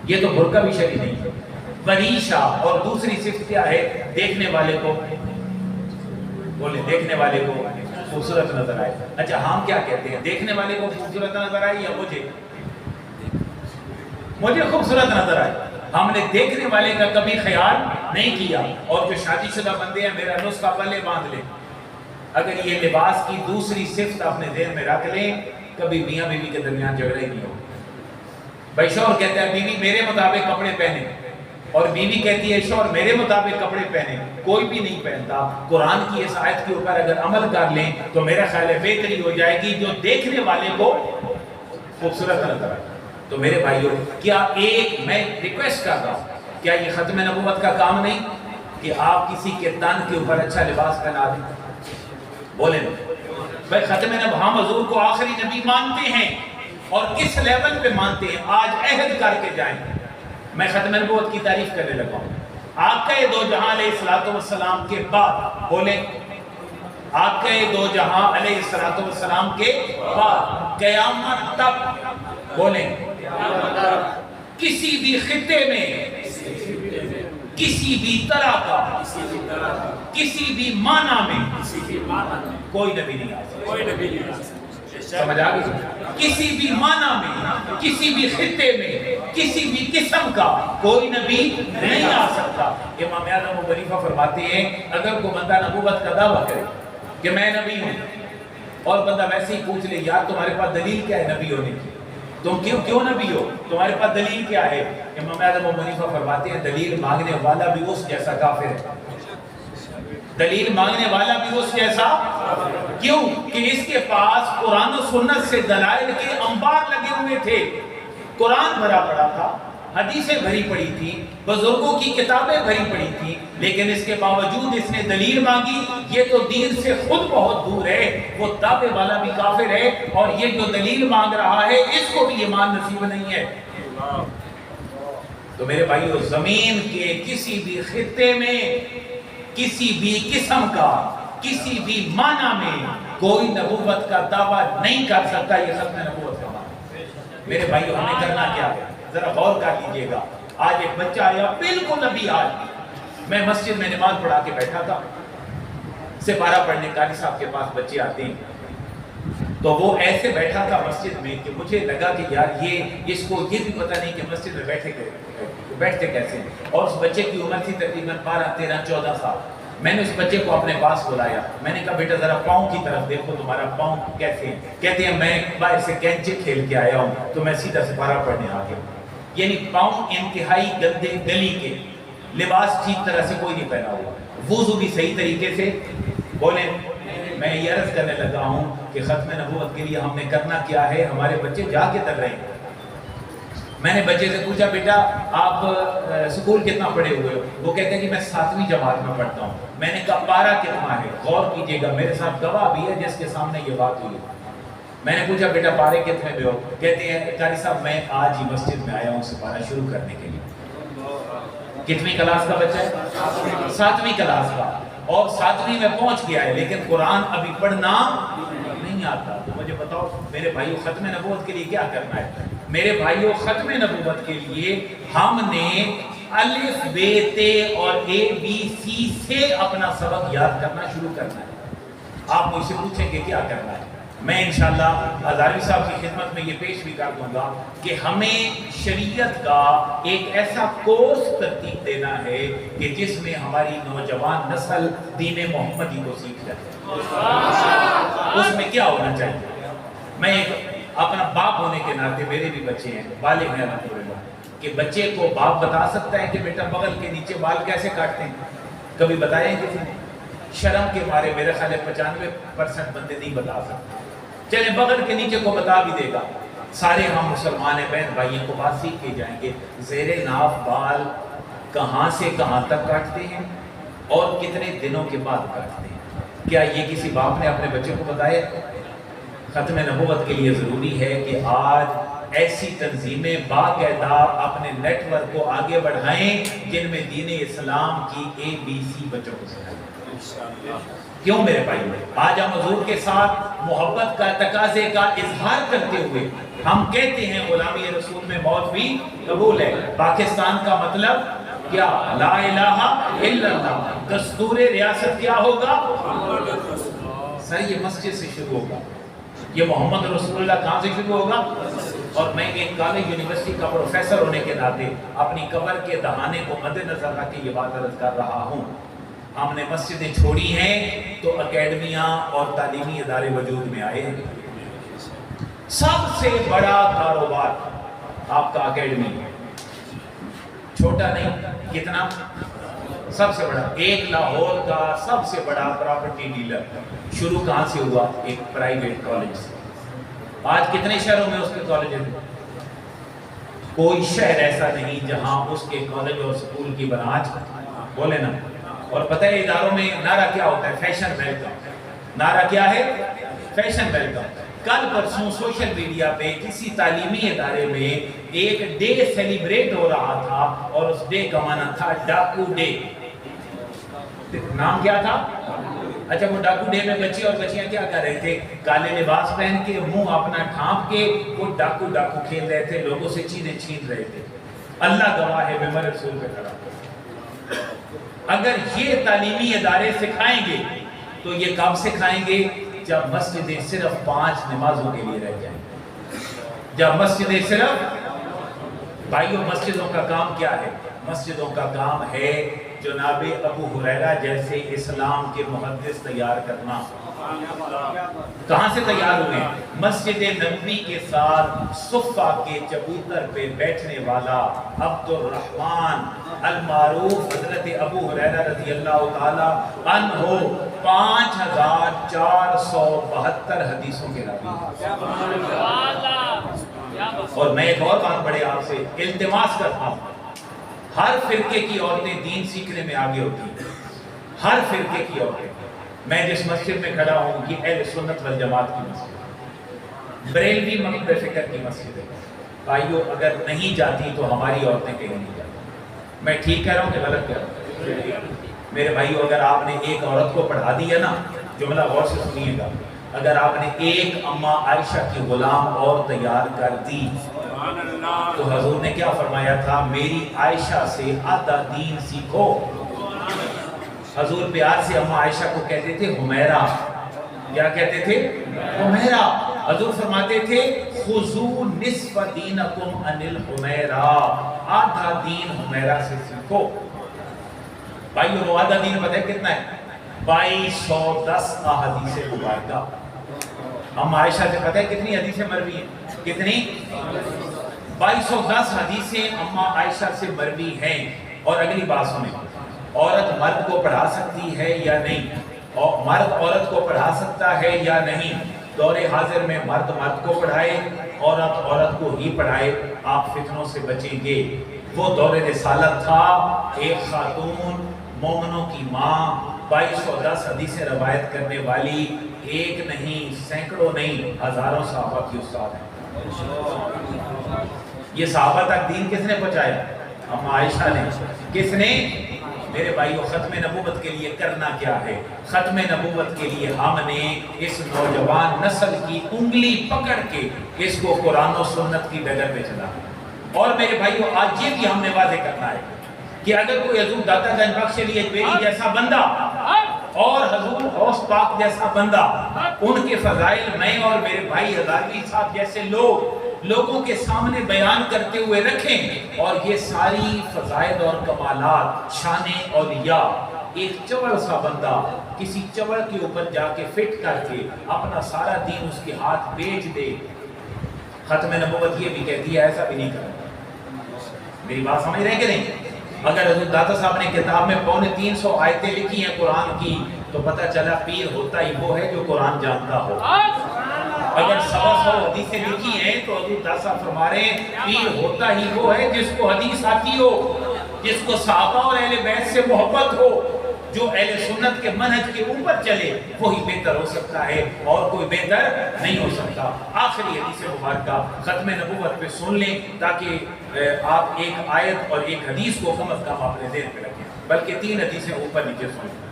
یہ تو برقع بھی شرعی نہیں ہے. وریشا، اور دوسری صفت کیا ہے؟ دیکھنے والے کو بولے دیکھنے والے کو خوبصورت نظر آئے. اچھا ہم کیا کہتے ہیں؟ دیکھنے والے کو خوبصورت نظر آئے یا مجھے خوبصورت نظر آئے؟ ہم نے دیکھنے والے کا کبھی خیال نہیں کیا. اور جو شادی شدہ بندے ہیں میرا نسخہ پلے باندھ لیں، اگر یہ لباس کی دوسری صفت اپنے ذہن میں رکھ لیں کبھی میاں بیوی کے درمیان جھگڑے نہیں ہو. بھائی شوہر کہتا ہے بیوی میرے مطابق کپڑے پہنے، اور بیوی کہتی ہے شوہر میرے مطابق کپڑے پہنے، کوئی بھی نہیں پہنتا. قرآن کی اس آیت کے اوپر اگر عمل کر لیں تو میرا خیال ہے بہتری ہو جائے گی، جو دیکھنے والے کو خوبصورت نظر آئے. تو میرے بھائیوں کیا ایک میں ریکویسٹ کر رہا ہوں، کیا یہ ختم نبوت کا کام نہیں کہ آپ کسی کے تن کے اوپر اچھا لباس پہنا دیں؟ بولیں بھائی ختم نبوت، ہم حضور کو آخری نبی مانتے ہیں اور کس لیول پہ مانتے ہیں آج عہد کر کے جائیں. میں ختم نبوت کی تعریف کرنے لگا ہوں. آقا دو جہاں علیہ الصلوۃ والسلام کے بعد، بولیں آقا دو جہاں علیہ الصلوۃ والسلام کے بعد قیامت تک، بولیں کسی بھی خطے میں کسی بھی طرح کا کسی بھی معنی میں کوئی نبی نہیں آ سکتا. سمجھ آ گئی؟ کسی بھی معنی میں کسی بھی خطے میں کسی بھی قسم کا کوئی نبی نہیں آ سکتا. امام اعظم ابو حنیفہ فرماتے ہیں اگر کوئی بندہ نبوت کا دعویٰ کرے کہ میں نبی ہوں اور بندہ ویسے ہی پوچھ لے یار تمہارے پاس دلیل کیا ہے نبی ہونے کی, تم کیوں نبی ہو, تمہارے پاس دلیل کیا ہے؟ امام اعظم ابو حنیفہ فرماتے ہیں دلیل مانگنے والا بھی اس جیسا کافر ہے. دلیل مانگنے والا بھی اس جیسا, کیوں کہ اس کے پاس قرآن و سنت سے دلائل کے انبار لگے ہوئے تھے. قرآن بھرا پڑا تھا, حدیثیں بھری پڑی تھی, بزرگوں کی کتابیں بھری پڑی تھی, لیکن اس کے باوجود اس نے دلیل مانگی. یہ تو دین سے خود بہت دور ہے, وہ دعوے والا بھی کافر ہے, اور یہ جو دلیل مانگ رہا ہے اس کو بھی ایمان نصیب نہیں ہے. تو میرے بھائیو, زمین کے کسی بھی خطے میں کسی بھی قسم کا کسی بھی معنی میں کوئی نبوت کا دعویٰ نہیں کر سکتا. یہ ختم نبوت کا معنی. میرے بھائیو, ہمیں کرنا کیا ہے ذرا غور کر لیجئے گا. آج ایک بچہ آیا بالکل ابھی, آج میں مسجد میں نماز پڑھا کے بیٹھا تھا, سپارہ پڑھنے قاری صاحب کے پاس بچے آتے ہیں, تو وہ ایسے بیٹھا تھا مسجد میں کہ مجھے لگا کہ یار یہ اس کو یہ بھی پتہ نہیں کہ مسجد میں بیٹھتے کیسے ہیں. اور اس بچے کی عمر تھی تقریباً 12, 13, 14 سال. میں نے اس بچے کو اپنے پاس بلایا, میں نے کہا بیٹا ذرا پاؤں کی طرف دیکھو, تمہارا پاؤں کیسے ہیں؟ کہتے ہیں میں باہر سے کینچے کھیل کے آیا ہوں تو میں سیدھا سپارہ پڑھنے آ گیا. یعنی پاؤں انتہائی گندے گلی کے, لباس ٹھیک طرح سے کوئی نہیں پہنا ہوا, وضو بھی صحیح طریقے سے. بولیں میں یہ عرض کرنے لگا ہوں کہ ختم نبوت کے لیے ہم نے کرنا کیا ہے, ہمارے بچے جا کے تر رہے ہیں. میں نے بچے سے پوچھا بیٹا آپ سکول کتنا پڑھے ہوئے ہو؟ وہ کہتے ہیں کہ میں 7ویں جماعت میں پڑھتا ہوں. میں نے کہا پارہ کتنا ہے؟ غور کیجئے گا, میرے ساتھ گواہ بھی ہے جس کے سامنے یہ بات ہوئی. میں نے پوچھا بیٹا پارے کتنے میں ہو؟ کہتے ہیں قاری صاحب میں آج ہی مسجد میں آیا ہوں سپارہ شروع کرنے کے لیے. کتنی کلاس کا بچہ ہے؟ 7ویں کلاس کا, اور 7ویں میں پہنچ گیا ہے, لیکن قرآن ابھی پڑھنا نہیں آتا. تو مجھے بتاؤ میرے بھائیو, ختم نبوت کے لیے کیا کرنا ہے؟ میرے بھائیو, ختم نبوت کے لیے ہم نے الف ب ت اور اے بی سی سے اپنا سبق یاد کرنا شروع کرنا ہے. آپ مجھ سے پوچھیں کہ کیا کرنا ہے, میں انشاءاللہ ہزاروی صاحب کی خدمت میں یہ پیش بھی کر دوں گا کہ ہمیں شریعت کا ایک ایسا کورس ترتیب دینا ہے کہ جس میں ہماری نوجوان نسل دین محمدی کو سیکھ جائے. اس میں کیا ہونا چاہیے؟ میں اپنا باپ ہونے کے ناطے, میرے بھی بچے ہیں, بالغ ہیں الحمدللہ, کہ بچے کو باپ بتا سکتا ہے کہ بیٹا بغل کے نیچے بال کیسے کاٹتے ہیں؟ کبھی بتایا ہے کسی نے؟ شرم کے مارے میرے خیال ہے 95% بندے نہیں بتا سکتے. چلیں بغل کے نیچے کو بتا بھی دے گا. سارے ہم مسلمان ہیں, بہن بھائیوں کو بات سیکھ کے جائیں گے. زیر ناف بال کہاں سے کہاں تک کاٹتے ہیں اور کتنے دنوں کے بعد کاٹتے ہیں؟ کیا یہ کسی باپ نے اپنے بچے کو بتایا؟ ختم نبوت کے لیے ضروری ہے کہ آج ایسی تنظیمیں باقاعدہ اپنے نیٹ ورک کو آگے بڑھائیں جن میں دین اسلام کی ABC بچوں کو سکھائیں. کیوں میرے بھائی, آج ہم حضور کے ساتھ محبت کا تقاضے کا اظہار کرتے ہوئے ہم کہتے ہیں غلامی رسول میں موت بھی قبول ہے. پاکستان کا مطلب کیا؟ لا الہ الا اللہ. دستور ریاست کیا ہوگا؟ سر یہ مسجد سے شروع ہوگا, یہ محمد رسول اللہ کہاں سے شروع ہوگا؟ اور میں ایک کالج یونیورسٹی کا پروفیسر ہونے کے ناطے اپنی قبر کے دہانے کو مد نظر رکھ کے یہ بات عرض کر رہا ہوں. ہم نے مسجدیں چھوڑی ہیں تو اکیڈمیاں اور تعلیمی ادارے وجود میں آئے ہیں. سب سے بڑا کاروبار آپ کا اکیڈمی ہے, چھوٹا نہیں. کتنا؟ سب سے بڑا. ایک لاہور کا سب سے بڑا پراپرٹی ڈیلر شروع کہاں سے ہوا؟ ایک پرائیویٹ کالج سے. آج کتنے شہروں میں اس کے کالج ہیں؟ کوئی شہر ایسا نہیں جہاں اس کے کالج اور سکول کی برانچ بولے نا. اور پتہ ہے اداروں میں نعرہ کیا ہوتا ہے؟ Fashion welcome. نعرہ کیا ہے؟ Fashion welcome. کل پرسوں سوشل میڈیا پہ کسی تعلیمی ادارے میں ایک ڈے سیلیبریٹ ہو رہا تھا اور اس ڈے کا معنی تھا ڈاکو ڈے. نام کیا تھا؟ اچھا, وہ ڈاکو ڈے میں بچے اور بچیاں کیا کر رہے تھے؟ کالے لباس پہن کے, منہ اپنا ڈھانپ کے وہ ڈاکو ڈاکو کھیل رہے تھے, لوگوں سے چیزیں چھین رہے تھے. اللہ گواہ ہے ممبر رسول پہ کھڑا ہوں۔ اگر یہ تعلیمی ادارے سکھائیں گے تو یہ کب سکھائیں گے؟ جب مسجدیں صرف 5 نمازوں کے لیے رہ جائیں، جب مسجدیں صرف، بھائیوں مسجدوں کا کام کیا ہے؟ مسجدوں کا کام ہے جناب ابو ہریرہ جیسے اسلام کے محدث تیار کرنا۔ کہاں سے تیار ہوئے؟ مسجد نبوی کے ساتھ صفہ کے چبوتر پہ بیٹھنے والا عبد الرحمن المعروف حضرت ابو ہریرہ رضی اللہ تعالی عنہ 5472 حدیثوں کے راوی۔ اور میں ایک اور بات بڑے آپ سے التماس کرتا ہوں، ہر فرقے کی عورتیں دین سیکھنے میں آگے ہوتی ہیں، ہر فرقے کی عورتیں۔ میں جس مسجد میں کھڑا ہوں یہ اہل سنت والجماعت کی مسجد ہے، بریلوی مکتب فکر کی مسجد ہے۔ بھائیو اگر نہیں جاتی تو ہماری عورتیں کہیں نہیں جاتی۔ میں ٹھیک کہہ رہا ہوں کہ غلط کہہ رہا ہوں؟ میرے بھائیو اگر آپ نے ایک عورت کو پڑھا دیا نا، جملہ غور سے سنیے گا، اگر آپ نے ایک اماں عائشہ کی غلام اور تیار کر دی تو حضور نے کیا فرمایا تھا؟ میری عائشہ سے آدھا دین سیکھو۔ حضور پیار سے اماں عائشہ کو کہتے تھے حمیرہ۔ کیا کہتے تھے؟ حمیرہ۔ حضور فرماتے تھے خذوا نصف دینکم عن الحمیرہ، آدھا دین حمیرہ سے سیکھو۔ بھائیو وہ آدھا دین پتہ ہے کتنا ہے؟ 2210 احادیث مبارکہ۔ اماں عائشہ سے پتہ ہے کتنی حدیثیں مروی ہیں؟ کتنی؟ 2210 حدیثیں اماں عائشہ سے مروی ہیں۔ اور اگلی بات سنیں، عورت مرد کو پڑھا سکتی ہے یا نہیں؟ اور مرد عورت کو پڑھا سکتا ہے یا نہیں؟ دور حاضر میں مرد مرد کو پڑھائے، عورت عورت کو ہی پڑھائے، آپ فتنوں سے بچیں گے۔ وہ دور رسالت تھا، ایک خاتون مومنوں کی ماں 2210 حدیثیں روایت کرنے والی، ایک نہیں سینکڑوں نہیں ہزاروں صحابہ کی استاد ہے۔ یہ صحابہ تک دین کس نے پہنچایا؟ اماں عائشہ نے۔ کس نے؟ میرے بھائیو ختم نبوت کے لیے کرنا کیا ہے؟ ختم نبوت کے لیے ہم نے اس نوجوان نسل کی انگلی پکڑ کے اس کو قرآن و سنت کی ڈگر پہ چلا۔ اور میرے بھائیو آج یہ بھی ہم نے واضح کرنا ہے کہ اگر کوئی حضور داتا گنج بخش علی اجمیری جیسا بندہ اور حضور غوث پاک جیسا بندہ، ان کے فضائل میں اور میرے بھائی ہزاروی صاحب جیسے لوگوں کے سامنے بیان کرتے ہوئے رکھیں، اور یہ ساری فضائل اور کمالات شان اولیاء ایک چوڑ سا بندہ کسی چوڑ کے اوپر جا کے فٹ کر کے اپنا سارا دین اس کے ہاتھ بیچ دے۔ ختم نبوت یہ بھی کہتی ہے ایسا بھی نہیں کرنا۔ میری بات سمجھ رہے ہیں کہ نہیں؟ اگر حضرت داتا صاحب نے کتاب میں 350 آیتیں لکھی ہیں قرآن کی تو پتہ چلا پیر ہوتا ہی وہ ہے جو قرآن جانتا ہو۔ اگر 100 حدیثیں لکھی ہیں تو حضرت داتا صاحب فرما رہے ہیں پیر ہوتا ہی وہ ہے جس کو حدیث آتی ہو، جس کو صحابہ اور اہل بیت سے محبت ہو، جو اہل سنت کے منہج کے اوپر چلے، وہی بہتر ہو سکتا ہے اور کوئی بہتر نہیں ہو سکتا۔ آخری حدیث مبارکہ ختم نبوت پہ سن لیں تاکہ آپ ایک آیت اور ایک حدیث کو کم از کم اپنے ذہن پہ رکھیں، بلکہ 3 حدیثیں اوپر نیچے سن لیں۔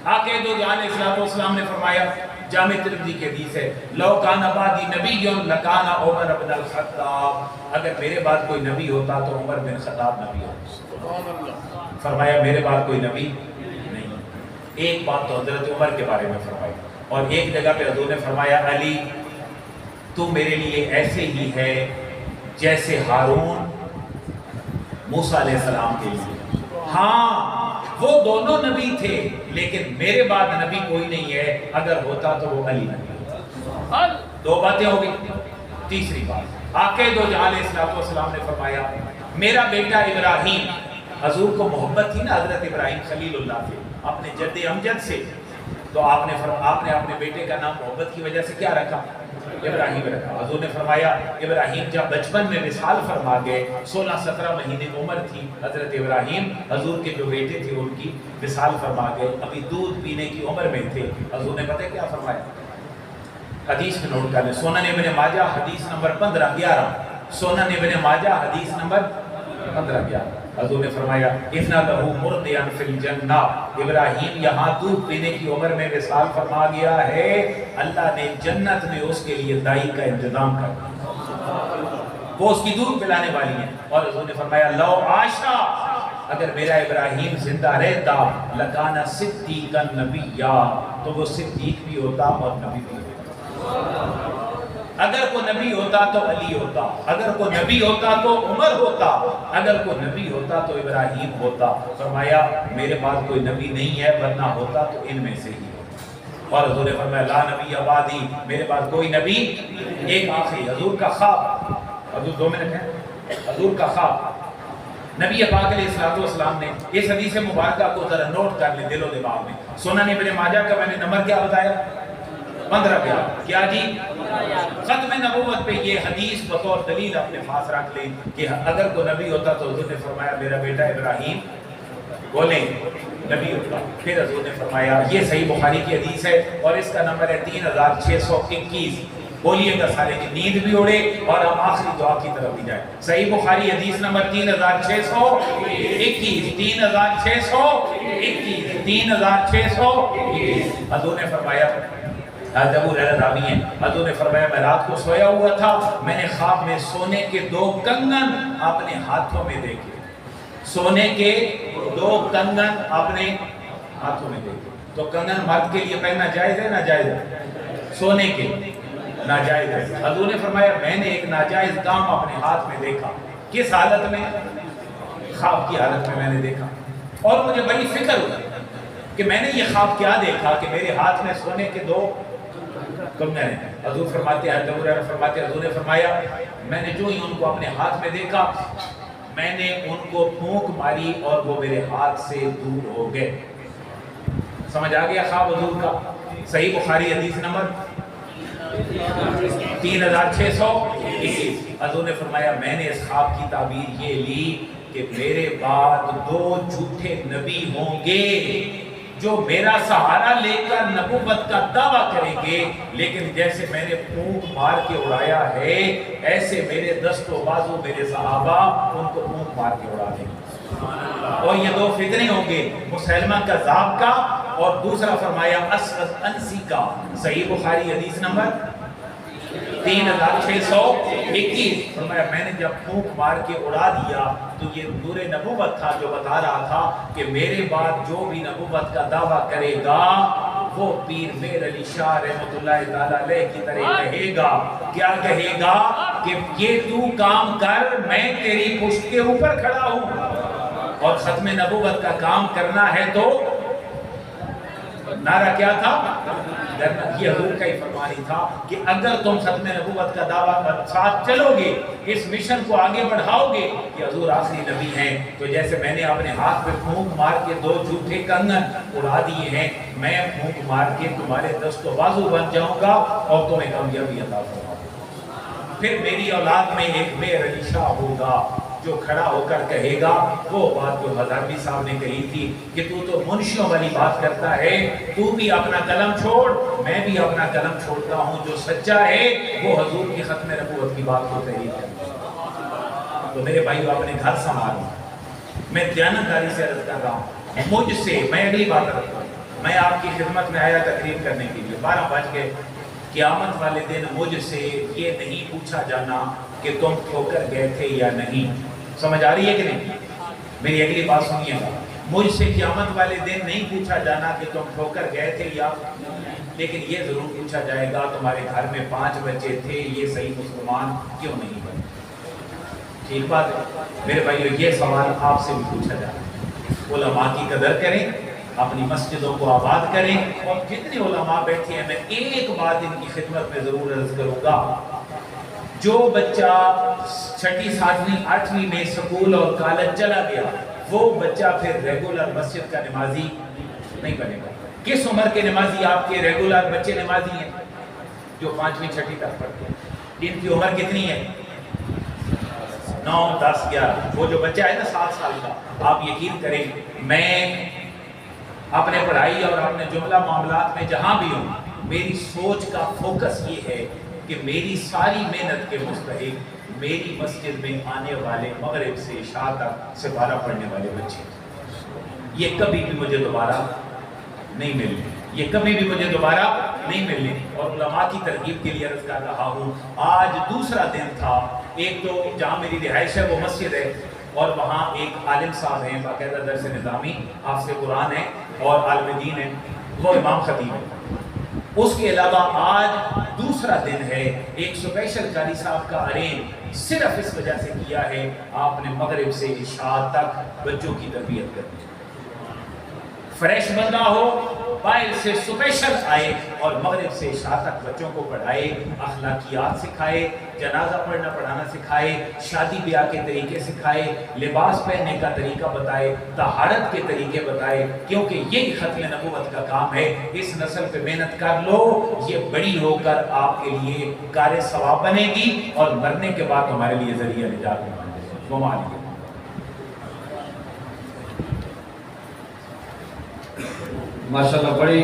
آقا دو جہان علیہ الصلوۃ والسلام نے فرمایا، جامع ترمذی کی حدیث ہے، لو کان بعدی نبی لکان عمر بن الخطاب، اگر میرے بعد کوئی نبی ہوتا تو عمر بن خطاب نبی ہوتا۔ فرمایا میرے بعد کوئی نبی نہیں۔ ایک بات تو حضرت عمر کے بارے میں فرمائی، اور ایک جگہ پہ حضور نے فرمایا علی تو میرے لیے ایسے ہی ہے جیسے ہارون موسیٰ علیہ السلام کے لیے۔ ہاں وہ دونوں نبی تھے لیکن میرے بعد نبی کوئی نہیں ہے، اگر ہوتا تو وہ علی نبی ہوتا۔ 2 باتیں ہو گئی۔ تیسری بات، آقا دو جہان علیہ السلام نے فرمایا میرا بیٹا ابراہیم، حضور کو محبت تھی نا حضرت ابراہیم خلیل اللہ سے اپنے جد امجد سے، تو آپ نے اپنے بیٹے کا نام محبت کی وجہ سے کیا رکھا؟ ابراہیم رکھا۔ حضور نے فرمایا ابراہیم جب بچپن میں وصال فرما گئے، 16-17 مہینے عمر تھی حضرت ابراہیم، حضور کے جو بیٹے تھے ان کی وصال فرما گئے، ابھی دودھ پینے کی عمر میں تھے۔ حضور نے پتہ کیا فرمایا؟ حدیث میں نوٹ کر لیں، سنن ابن ماجہ حدیث نمبر 1511، سنن ابن ماجہ حدیث نمبر 1511، حضور نے فرمایا اِذْنَ لَهُ مُرْضِعًا فِي الْجَنَّةِ، ابراہیم یہاں دودھ پینے کی عمر میں وصال فرما گیا ہے، اللہ نے جنت میں اس کے لیے دائی کا انتظام کر دیا۔ وہ اس کی دودھ پلانے والی ہیں. اور حضور نے فرمایا لو عاشا، اگر میرا ابراہیم زندہ رہتا لکانا صدیقا نبیا، تو وہ صدیق بھی ہوتا اور نبی بھی ہوتا. اگر کوئی نبی ہوتا تو علی ہوتا، اگر کوئی نبی ہوتا تو عمر ہوتا، اگر کوئی نبی ہوتا تو ابراہیم ہوتا. فرمایا میرے پاس کوئی نبی نہیں ہے، ورنہ ہوتا تو ان میں سے ہی ہوتا. اور حضور نے فرمایا لا نبی بعدی، میرے پاس کوئی نبی. ایک آخری حضور کا خواب، حضور 2 منٹ ہے، حضور کا خواب. نبی پاک علیہ السلام نے اس حدیث مبارکہ کو ذرا نوٹ کر لیں دل و دماغ میں. سنن ابن ماجہ کا میں نے نمبر کیا بتایا؟ 15. کیا جی؟ ختم نبوت پہ یہ حدیث بطور دلیل اپنے پاس رکھ لیں کہ اگر کوئی نبی ہوتا تو حضور نے فرمایا میرا بیٹا ابراہیم بولیں نبی ہوتا. پھر حضور نے فرمایا، یہ صحیح بخاری کی حدیث ہے اور اس کا نمبر ہے 3621. بولیے گا سارے کی نیند بھی اڑے اور ہم آخری دعا کی طرف بھی جائیں. صحیح بخاری حدیث نمبر 3621. 3621. حضور نے فرمایا، ابو ہریرہ راوی ہیں، حضور نے فرمایا میں رات کو سویا ہوا تھا، میں نے خواب میں سونے کے 2 کنگن اپنے ہاتھوں میں دیکھے. سونے کے 2 کنگن اپنے ہاتھوں میں دیکھے. تو کنگن مرد کے لیے پہننا جائز ہے ناجائز ہے؟ سونے کے ناجائز ہے. حضور نے فرمایا میں نے ایک ناجائز کام اپنے ہاتھ میں دیکھا. کس حالت میں؟ خواب کی حالت میں میں نے دیکھا. اور مجھے بڑی فکر ہوئی کہ میں نے یہ خواب کیا دیکھا کہ میرے ہاتھ میں سونے کے 2 کنگن ہیں. حضور فرماتے ہیں، ابو ہریرہ فرماتے ہیں حضور نے فرمایا میں نے جو ہی ان کو اپنے ہاتھ میں دیکھا، میں نے ان کو پھونک ماری اور وہ میرے ہاتھ سے دور ہو گئے. سمجھ آ گیا خواب حضور کا؟ صحیح بخاری حدیث نمبر 3621. حضور نے فرمایا میں نے اس خواب کی تعبیر یہ لی کہ میرے بعد 2 جھوٹے نبی ہوں گے جو میرا سہارا لے کر نبوت کا دعویٰ کریں گے، لیکن جیسے میں نے پھونک مار کے اڑایا ہے ایسے میرے دست و بازو میرے صحابہ ان کو پھونک مار کے اڑا دیں گے. اور یہ 2 فتنے ہوں گے، مسلمہ کذاب کا اور دوسرا فرمایا اسود انسی کا. صحیح بخاری حدیث نمبر 3621. فرمایا میں نے جب پھونک مار کے اڑا دیا تو یہ نور نبوت تھا جو بتا رہا تھا کہ میرے بعد جو بھی نبوت کا دعویٰ کرے گا وہ پیر میر علی شاہ رحمۃ اللہ تعالیٰ علیہ کی طرح کہے گا. کیا کہے گا؟ کہ یہ تو کام کر، میں تیری پشت کے اوپر کھڑا ہوں. اور ختم نبوت کا کام کرنا ہے تو نعرہ کیا تھا؟ یہ حضور کا ہی فرمانی تھا کہ اگر تم ختم نبوت کا دعویٰ پر ساتھ چلو گے، اس مشن کو آگے بڑھاؤ گے کہ حضور آخری نبی ہیں، تو جیسے میں نے اپنے ہاتھ پہ پھونک مار کے 2 جھوٹے کنگن اڑا دیے ہیں، میں پھونک مار کے تمہارے دست و بازو بن جاؤں گا اور تمہیں کامیابی عطا فرماؤں گا. پھر میری اولاد میں ایک میر علی شاہ ہوگا جو کھڑا ہو کر کہے گا وہ بات جو ہزاروی صاحب نے کہی تھی کہ تو منشیوں والی بات کرتا ہے، تو بھی اپنا قلم چھوڑ، میں بھی اپنا قلم چھوڑتا ہوں، جو سچا ہے وہ حضور کی ختم نبوت کی بات کو تحریر کرتا. تو میرے بھائیو اپنے گھر سنبھالو. میں دیانتداری سے عرض کر رہا ہوں، مجھ سے میں اگلی بات رکھتا ہوں، میں آپ کی خدمت میں آیا تقریر کرنے کے لیے. 12 بج گئے. قیامت والے دن مجھ سے یہ نہیں پوچھا جانا کہ تم ٹھوکر گئے تھے یا نہیں. سمجھ آ رہی ہے کہ نہیں؟ میری اگلی بات سنیے گا. مجھ سے قیامت والے دن نہیں پوچھا جانا کہ تم ٹھوکر گئے تھے یا، لیکن یہ ضرور پوچھا جائے گا تمہارے گھر میں 5 بچے تھے، یہ صحیح مسلمان کیوں نہیں بنے. ٹھیک بات ہے میرے بھائیو، یہ سوال آپ سے بھی پوچھا جائے گا. علماء کی قدر کریں، اپنی مسجدوں کو آباد کریں، اور جتنے علماء بیٹھے ہیں میں ایک بات ان کی خدمت میں ضرور عرض کروں گا. جو بچہ 6ٹھی 7ویں 8ویں میں سکول اور کالج چلا گیا وہ بچہ پھر ریگولر مسجد کا نمازی نہیں بنے گا. کس عمر کے نمازی آپ کے ریگولر بچے نمازی ہیں؟ جو 5ویں 6ٹھی تک پڑھتے ہیں. ان کی عمر کتنی ہے؟ 9 10 11. وہ جو بچہ ہے نا 7 سال کا، آپ یقین کریں میں اپنے پڑھائی اور اپنے جملہ معاملات میں جہاں بھی ہوں میری سوچ کا فوکس یہ ہے کہ میری ساری محنت کے مستحق میری مسجد میں آنے والے مغرب سے عشاء تک سپارہ پڑھنے والے بچے. یہ کبھی بھی مجھے دوبارہ نہیں ملنے، یہ کبھی بھی مجھے دوبارہ نہیں ملنے. اور علماء کی ترغیب کے لیے عرض کر رہا ہوں، آج دوسرا دن تھا ایک تو جہاں میری رہائش ہے وہ مسجد ہے، اور وہاں ایک عالم صاحب ہیں باقاعدہ درس نظامی حافظ قرآن ہیں اور عالم دین ہیں، وہ امام خطیب ہیں۔ اس کے علاوہ آج دوسرا دن ہے، ایک اسپیشل قاری صاحب کا ارینج صرف اس وجہ سے کیا ہے، آپ نے مغرب سے عشاء تک بچوں کی تربیت کرنی، فریش بندہ ہو باہر سے اسپیشل آئے اور مغرب سے عشاء تک بچوں کو پڑھائے، اخلاقیات سکھائے، جنازہ پڑھنا پڑھانا سکھائے، شادی بیاہ کے طریقے سکھائے، لباس پہننے کا طریقہ بتائے، طہارت کے طریقے بتائے، کیونکہ یہی ختم نبوت کا کام ہے۔ اس نسل پہ محنت کر لو، یہ بڑی ہو کر آپ کے لیے کار ثواب بنے گی اور مرنے کے بعد ہمارے لیے ذریعہ نجات بنے گی۔ وہ مانیے ماشاءاللہ بڑی